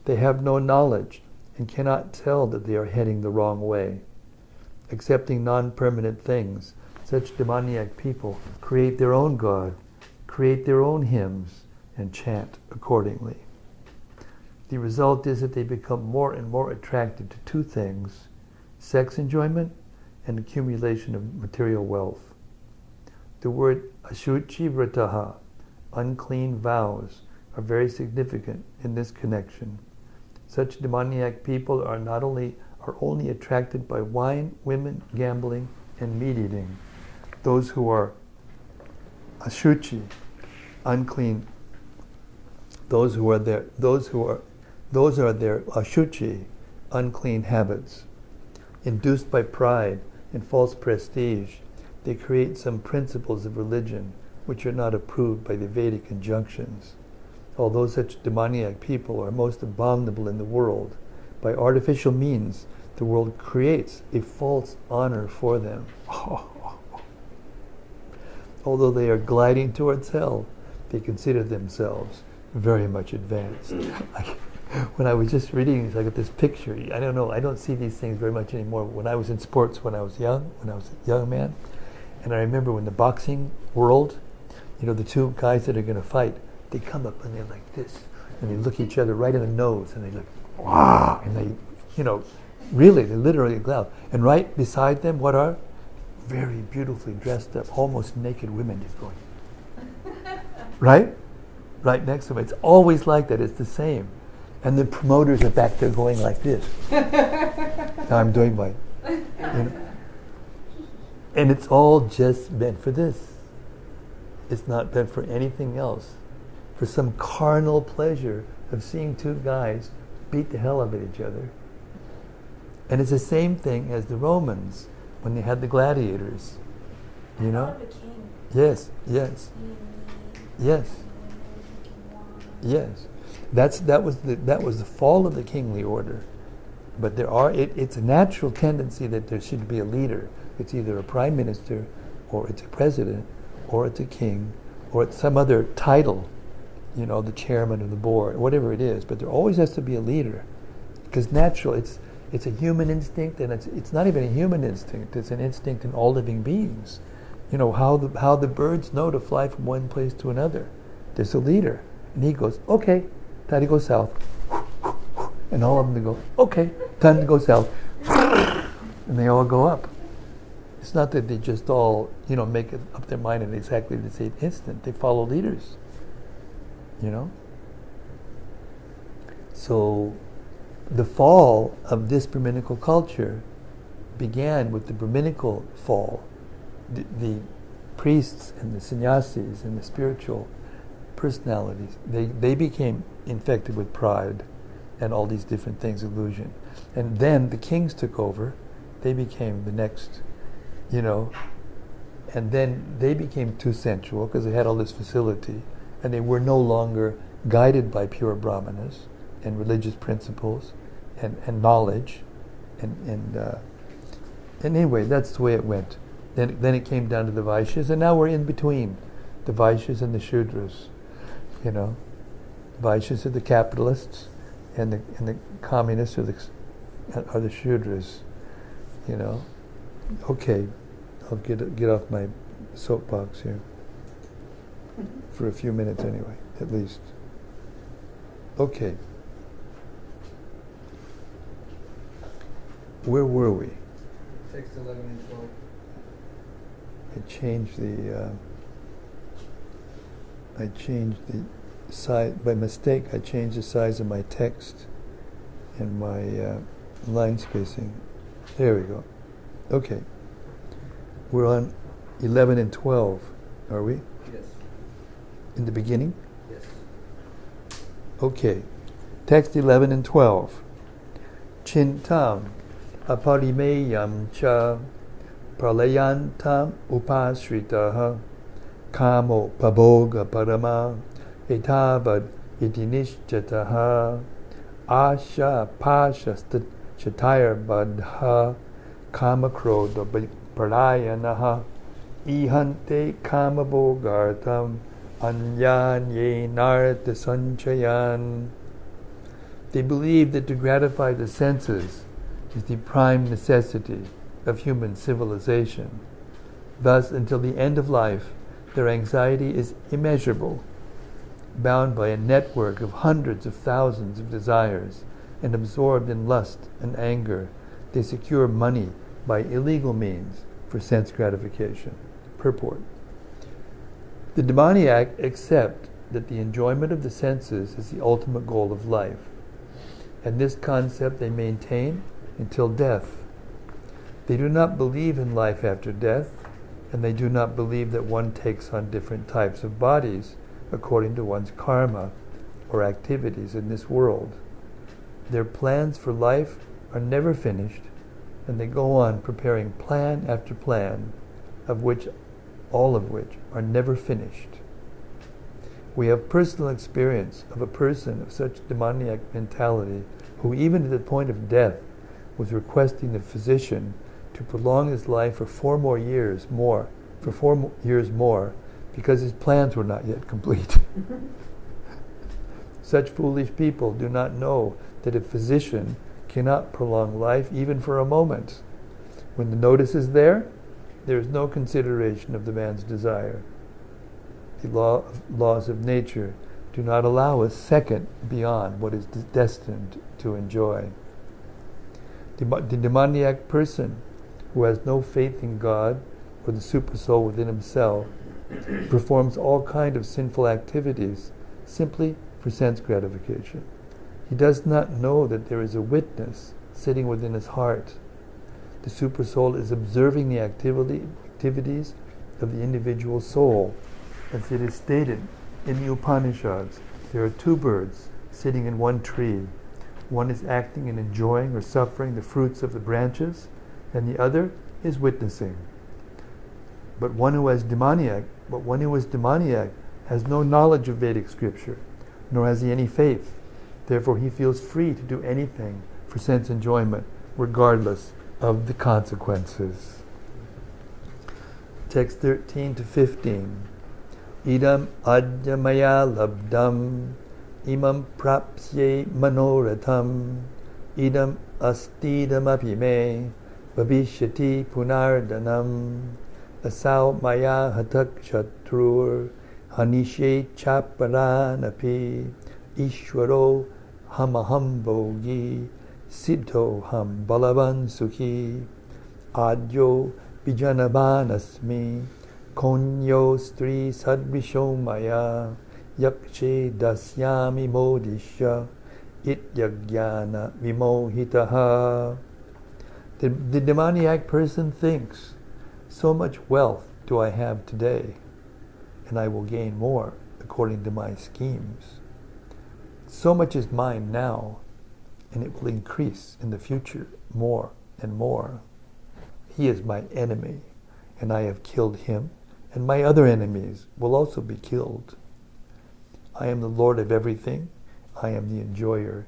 They have no knowledge and cannot tell that they are heading the wrong way. Accepting non-permanent things, such demoniac people create their own God, create their own hymns, and chant accordingly. The result is that they become more and more attracted to two things: sex enjoyment and accumulation of material wealth. The word ashuchi vrataha, unclean vows, are very significant in this connection. Such demoniac people are only attracted by wine, women, gambling, and meat eating. Those who are ashuchi, unclean, those are their ashuchi, unclean habits. Induced by pride and false prestige, they create some principles of religion which are not approved by the Vedic injunctions. Although such demoniac people are most abominable in the world, by artificial means the world creates a false honor for them. Although they are gliding towards hell, they consider themselves very much advanced. When I was just reading this, I got this picture. I don't know, I don't see these things very much anymore. When I was in sports, when I was a young man, and I remember when the boxing world, the two guys that are going to fight, they come up and they're like this, and they look each other right in the nose, and they look, wow, and they, really, they literally glow. And right beside them, what are very beautifully dressed up, almost naked women just going, right? Right next to them. It's always like that. It's the same. And the promoters are back there going like this. Now I'm doing my, and it's all just meant for this. It's not meant for anything else. For some carnal pleasure of seeing two guys beat the hell out of each other. And it's the same thing as the Romans when they had the gladiators. Yes. That was the fall of the kingly order. But it's a natural tendency that there should be a leader. It's either a prime minister, or it's a president, or it's a king, or it's some other title, the chairman of the board, whatever it is. But there always has to be a leader, because natural, it's a human instinct, and it's not even a human instinct. It's an instinct in all living beings. How the birds know to fly from one place to another. There's a leader, and he goes, okay, time to go south. And all of them go, okay, time to go south. And they all go up. It's not that they just all, make it up their mind in exactly the same instant. They follow leaders, So the fall of this Brahminical culture began with the Brahminical fall. The priests and the sannyasis and the spiritual personalities, they became infected with pride and all these different things, illusion. And then the kings took over. They became the next, and then they became too sensual because they had all this facility, and they were no longer guided by pure brahmanas and religious principles and knowledge. And anyway, that's the way it went. Then it came down to the Vaishyas, and now we're in between the Vaishyas and the Shudras. Vaishyas are the capitalists, and the communists are the Shudras. Okay, I'll get off my soapbox here for a few minutes anyway, at least. Okay. Where were we? Text 11 and 12. I changed the size, by mistake I changed the size of my text and my line spacing. There we go. Okay. We're on 11 and 12, are we? Yes. In the beginning? Yes. Okay. Text 11 and 12. Chintam aparimeyam cha pralayantam upasritaha kamo pabhoga parama etavad iti nishchataha asha pasha chatayar badha kama krodha parayanaha ihante kama bhogartam anyanye narta sanchayan. They believe that to gratify the senses is the prime necessity of human civilization. Thus, until the end of life, their anxiety is immeasurable, bound by a network of hundreds of thousands of desires, and absorbed in lust and anger, they secure money by illegal means for sense gratification. Purport. The demoniac accept that the enjoyment of the senses is the ultimate goal of life, and this concept they maintain until death. They do not believe in life after death, and they do not believe that one takes on different types of bodies according to one's karma or activities in this world. Their plans for life are never finished, and they go on preparing plan after plan, all of which are never finished. We have personal experience of a person of such demoniac mentality who, even to the point of death, was requesting the physician to prolong his life for 4 years more, because his plans were not yet complete. Such foolish people do not know that a physician cannot prolong life even for a moment. When the notice is there is no consideration of the man's desire. The laws of nature do not allow a second beyond what is destined to enjoy. The demoniac person who has no faith in God or the supersoul within himself performs all kinds of sinful activities simply for sense gratification. He does not know that there is a witness sitting within his heart. The supersoul is observing the activities of the individual soul. As it is stated in the Upanishads, there are 2 birds sitting in one tree. One is acting and enjoying or suffering the fruits of the branches, and the other is witnessing. But one who is demoniac has no knowledge of Vedic scripture, nor has he any faith. Therefore he feels free to do anything for sense enjoyment, regardless of the consequences. Text 13 to 15. Idam adya maya labdam imam prapsye manoratham idam astidam api me bhavishyati punardanam asau maya hatak shatrur hanishe chaparanapi ishwaro hamaham bhogi siddho ham balavan sukhi adyo vijanavanasmi konyo stri sadvisho maya yakshe dasyami modisha ityagyana vimohitaha. The demoniac person thinks, so much wealth do I have today, and I will gain more according to my schemes. So much is mine now, and it will increase in the future more and more. He is my enemy, and I have killed him, and my other enemies will also be killed. I am the Lord of everything. I am the enjoyer.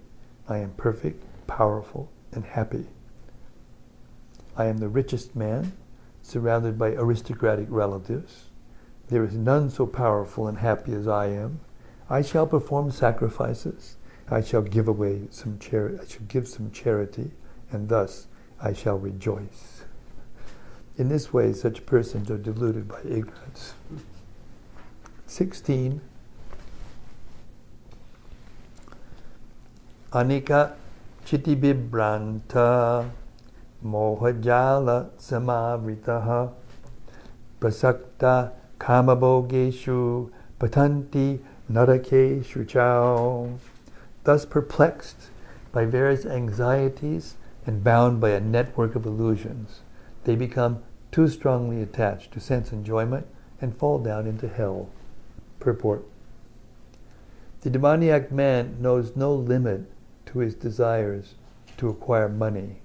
I am perfect, powerful, and happy. I am the richest man, surrounded by aristocratic relatives. There is none so powerful and happy as I am. I shall perform sacrifices. I shall give away some charity. I shall give some charity, and thus I shall rejoice. In this way, such persons are deluded by ignorance. 16. Anika chitibhibranta mohajala samavritaha prasakta kamabhogeshu patanti narakeshu chau. Thus perplexed by various anxieties and bound by a network of illusions, they become too strongly attached to sense enjoyment and fall down into hell. Purport. The demoniac man knows no limit to his desires to acquire money.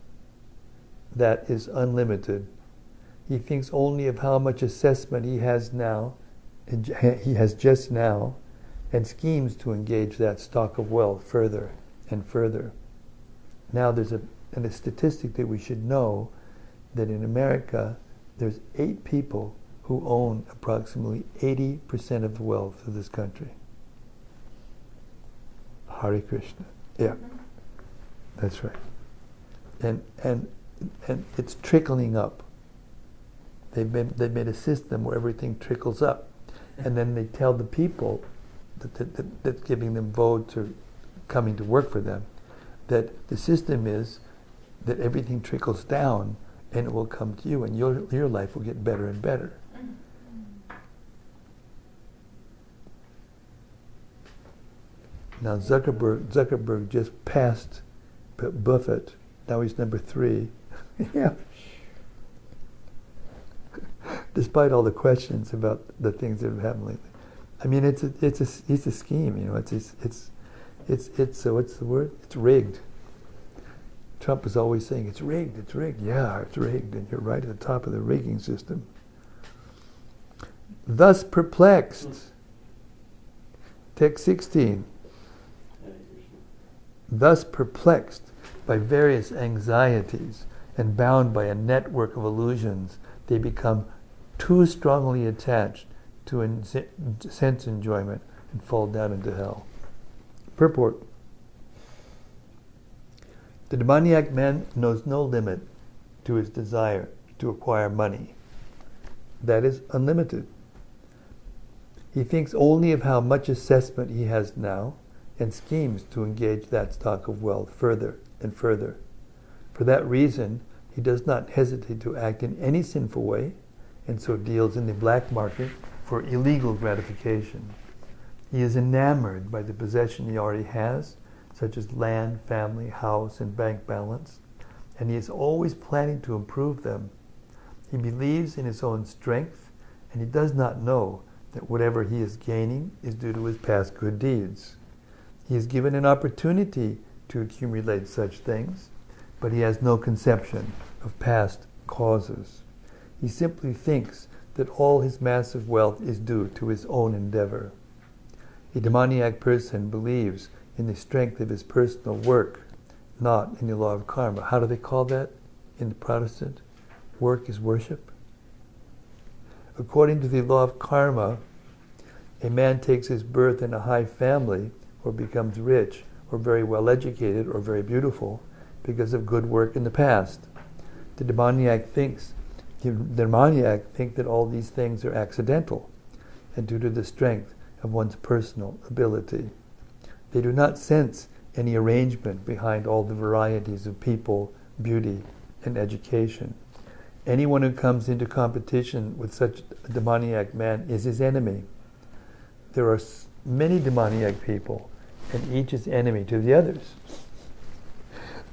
That is unlimited. He thinks only of how much assessment he has just now, and schemes to engage that stock of wealth further and further. Now there's a statistic that we should know, that in America there's 8 people who own approximately 80% of the wealth of this country. Hare Krishna. Yeah, that's right. And it's trickling up. They've made a system where everything trickles up, and then they tell the people that's giving them votes or coming to work for them that the system is that everything trickles down and it will come to you, and your life will get better and better. Now Zuckerberg just passed Buffett. Now he's number 3. Yeah. Despite all the questions about the things that have happened lately, I mean, it's a scheme. You know, it's what's the word? It's rigged. Trump is always saying it's rigged. It's rigged. Yeah, it's rigged, and you're right at the top of the rigging system. Thus perplexed. Text 16. Thus perplexed by various anxieties and bound by a network of illusions, they become too strongly attached to sense enjoyment and fall down into hell. Purport. The demoniac man knows no limit to his desire to acquire money. That is unlimited. He thinks only of how much assessment he has now and schemes to engage that stock of wealth further and further. For that reason, he does not hesitate to act in any sinful way, and so deals in the black market for illegal gratification. He is enamored by the possession he already has, such as land, family, house, and bank balance, and he is always planning to improve them. He believes in his own strength, and he does not know that whatever he is gaining is due to his past good deeds. He is given an opportunity to accumulate such things, but he has no conception of past causes. He simply thinks that all his massive wealth is due to his own endeavor. A demoniac person believes in the strength of his personal work, not in the law of karma. How do they call that in the Protestant? Work is worship. According to the law of karma, a man takes his birth in a high family or becomes rich or very well educated or very beautiful because of good work in the past. The demoniac thinks that all these things are accidental and due to the strength of one's personal ability. They do not sense any arrangement behind all the varieties of people, beauty, and education. Anyone who comes into competition with such a demoniac man is his enemy. There are many demoniac people, and each is enemy to the others.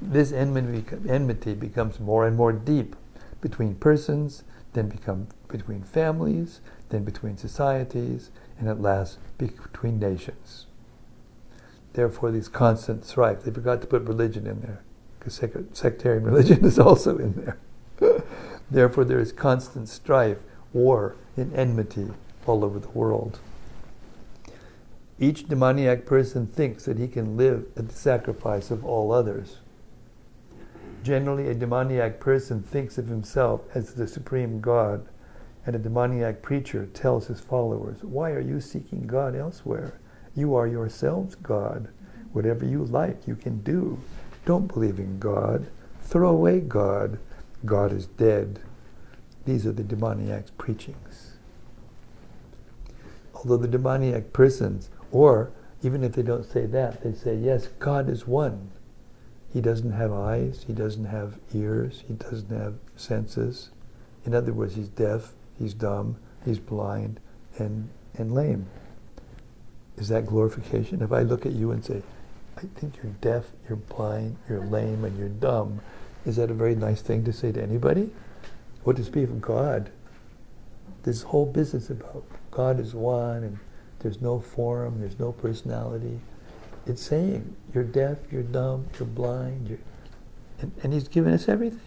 This enmity becomes more and more deep between persons, then between families, then between societies, and at last between nations. Therefore, these constant strife. They forgot to put religion in there, because sectarian religion is also in there. Therefore, there is constant strife, war, and enmity all over the world. Each demoniac person thinks that he can live at the sacrifice of all others. Generally, a demoniac person thinks of himself as the supreme God, and a demoniac preacher tells his followers, "Why are you seeking God elsewhere? You are yourselves God. Whatever you like, you can do. Don't believe in God. Throw away God. God is dead." These are the demoniac's preachings. Although the demoniac persons, or even if they don't say that, they say, yes, God is one. He doesn't have eyes, he doesn't have ears, he doesn't have senses. In other words, he's deaf, he's dumb, he's blind, and lame. Is that glorification? If I look at you and say, I think you're deaf, you're blind, you're lame, and you're dumb, is that a very nice thing to say to anybody? What to speak of God? This whole business about God is one, and there's no form, there's no personality. It's saying, you're deaf, you're dumb, you're blind, and he's given us everything.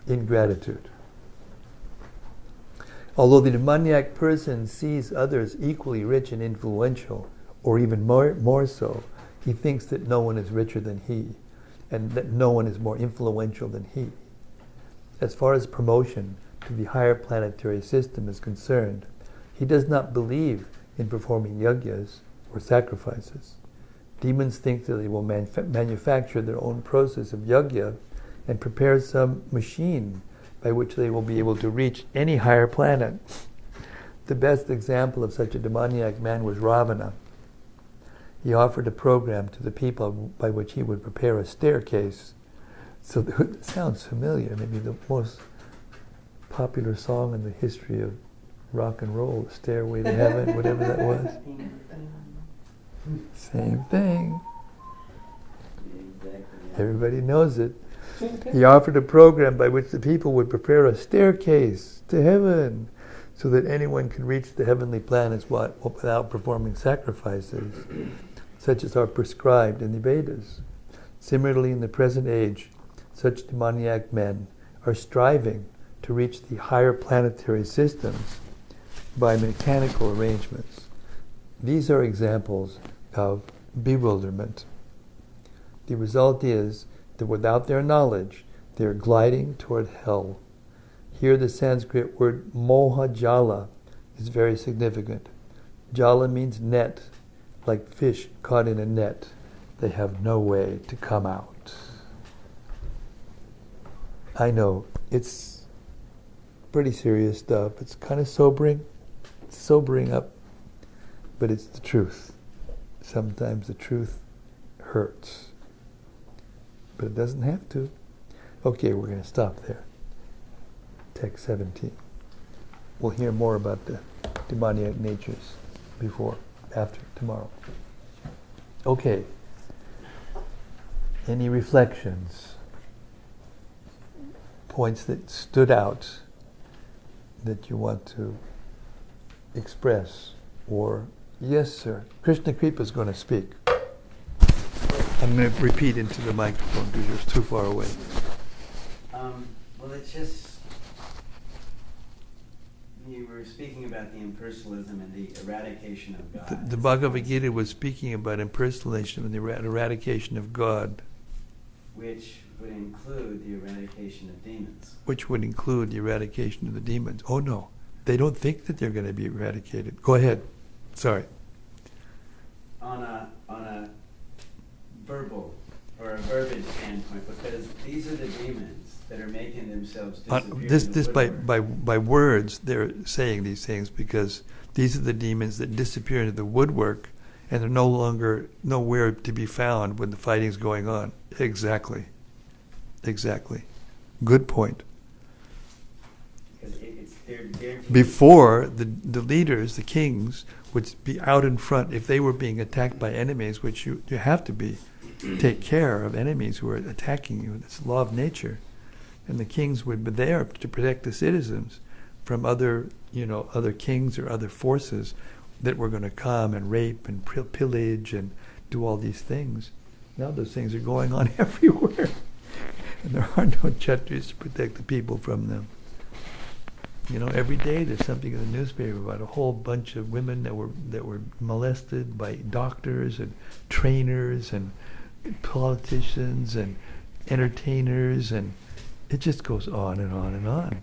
Ingratitude. Although the demoniac person sees others equally rich and influential, or even more so, he thinks that no one is richer than he, and that no one is more influential than he. As far as promotion to the higher planetary system is concerned, he does not believe in performing yajnas or sacrifices. Demons think that they will manufacture their own process of yajna and prepare some machine by which they will be able to reach any higher planet. The best example of such a demoniac man was Ravana. He offered a program to the people by which he would prepare a staircase. So it sounds familiar, maybe the most popular song in the history of rock and roll, Stairway to Heaven, whatever that was. Same thing. Everybody knows it. He offered a program by which the people would prepare a staircase to heaven so that anyone could reach the heavenly planets without performing sacrifices, such as are prescribed in the Vedas. Similarly, in the present age, such demoniac men are striving to reach the higher planetary systems by mechanical arrangements. These are examples of bewilderment. The result is that without their knowledge, they are gliding toward hell. Here the Sanskrit word moha jala is very significant. Jala means net, like fish caught in a net. They have no way to come out. I know, it's pretty serious stuff. It's kind of sobering up, but it's the truth. Sometimes the truth hurts. But it doesn't have to. Okay, we're going to stop there. Text 17. We'll hear more about the demoniac natures after tomorrow. Okay. Any reflections? Points that stood out that you want to express? Or, yes, sir. Krishna Kripa is going to speak. I'm going to repeat into the microphone because you're too far away. Well, it's just, you were speaking about the impersonalism and the eradication of God. The Bhagavad-gita was speaking about impersonation and the eradication of God. Which would include the eradication of demons. Which would include the eradication of the demons. Oh no, they don't think that they're going to be eradicated. Go ahead. Sorry. On a verbal or a verbiage standpoint, because these are the demons that are making themselves disappear. This by words they're saying these things because these are the demons that disappear into the woodwork and they're no longer nowhere to be found when the fighting's going on. Exactly. Good point. Before the leaders, the kings, would be out in front if they were being attacked by enemies, which you have to be. Take care of enemies who are attacking you. It's the law of nature. And the kings would be there to protect the citizens from other kings or other forces that were going to come and rape and pillage and do all these things. Now those things are going on everywhere. And there are no Kshatriyas to protect the people from them. Every day there's something in the newspaper about a whole bunch of women that were molested by doctors and trainers and politicians and entertainers, and it just goes on and on and on.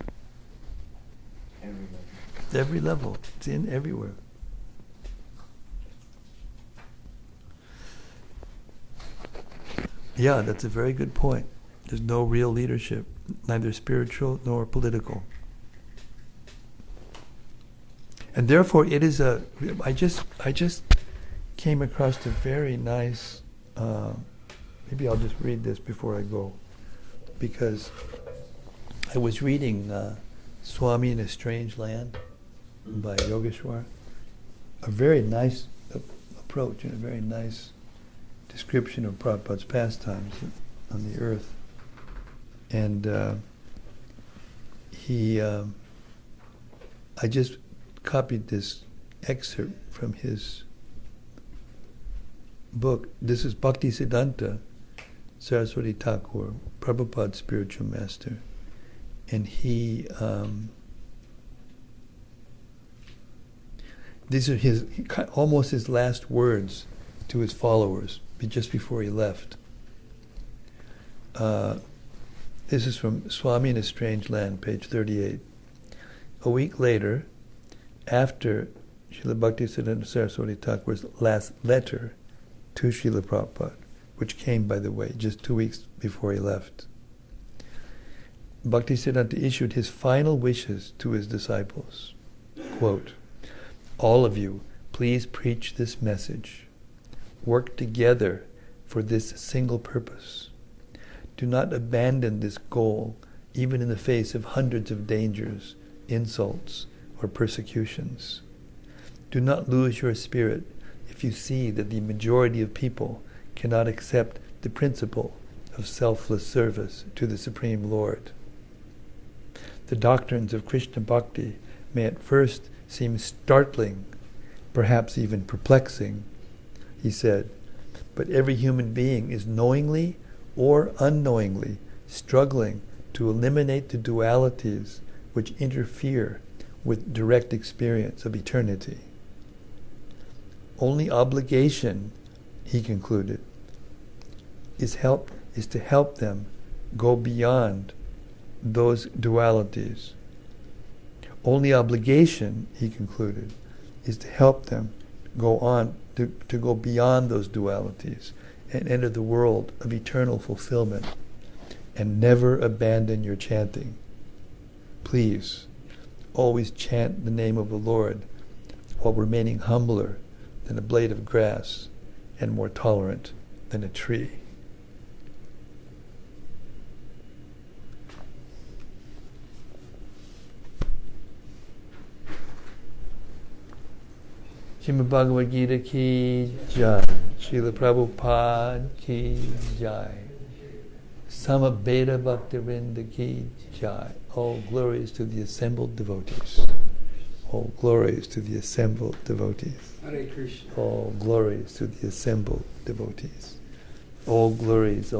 Every level. It's in everywhere. Yeah, that's a very good point. There's no real leadership. neither spiritual nor political. And therefore it is I just came across a very nice, maybe I'll just read this before I go, because I was reading Swami in a Strange Land by Yogeshwar. A very nice approach and a very nice description of Prabhupada's pastimes on the earth. And I just copied this excerpt from his book. This is Bhakti Siddhanta Saraswati Thakur, Prabhupada's spiritual master. And he, these are almost his last words to his followers, just before he left. This is from Swami in a Strange Land, page 38. A week later, after Srila Bhaktisiddhanta Saraswati Thakur's last letter to Srila Prabhupada, which came, by the way, just 2 weeks before he left, Bhaktisiddhanta issued his final wishes to his disciples. Quote, "All of you, please preach this message. Work together for this single purpose. Do not abandon this goal, even in the face of hundreds of dangers, insults, or persecutions. Do not lose your spirit if you see that the majority of people cannot accept the principle of selfless service to the Supreme Lord. The doctrines of Krishna Bhakti may at first seem startling, perhaps even perplexing," he said, "but every human being is knowingly or unknowingly struggling to eliminate the dualities which interfere with direct experience of eternity. Only obligation," he concluded, is to help them go beyond those dualities. Only obligation, he concluded, is to help them go on, to go beyond those dualities and enter the world of eternal fulfillment, and never abandon your chanting. Please, always chant the name of the Lord while remaining humbler than a blade of grass and more tolerant than a tree." Srimad Bhagavad-gita ki jai, Srila Prabhupada ki jai, Samaveda Bhaktivinoda ki jai. All glories to the assembled devotees. All glories to the assembled devotees. Hare Krishna. All glories to the assembled devotees. All glories to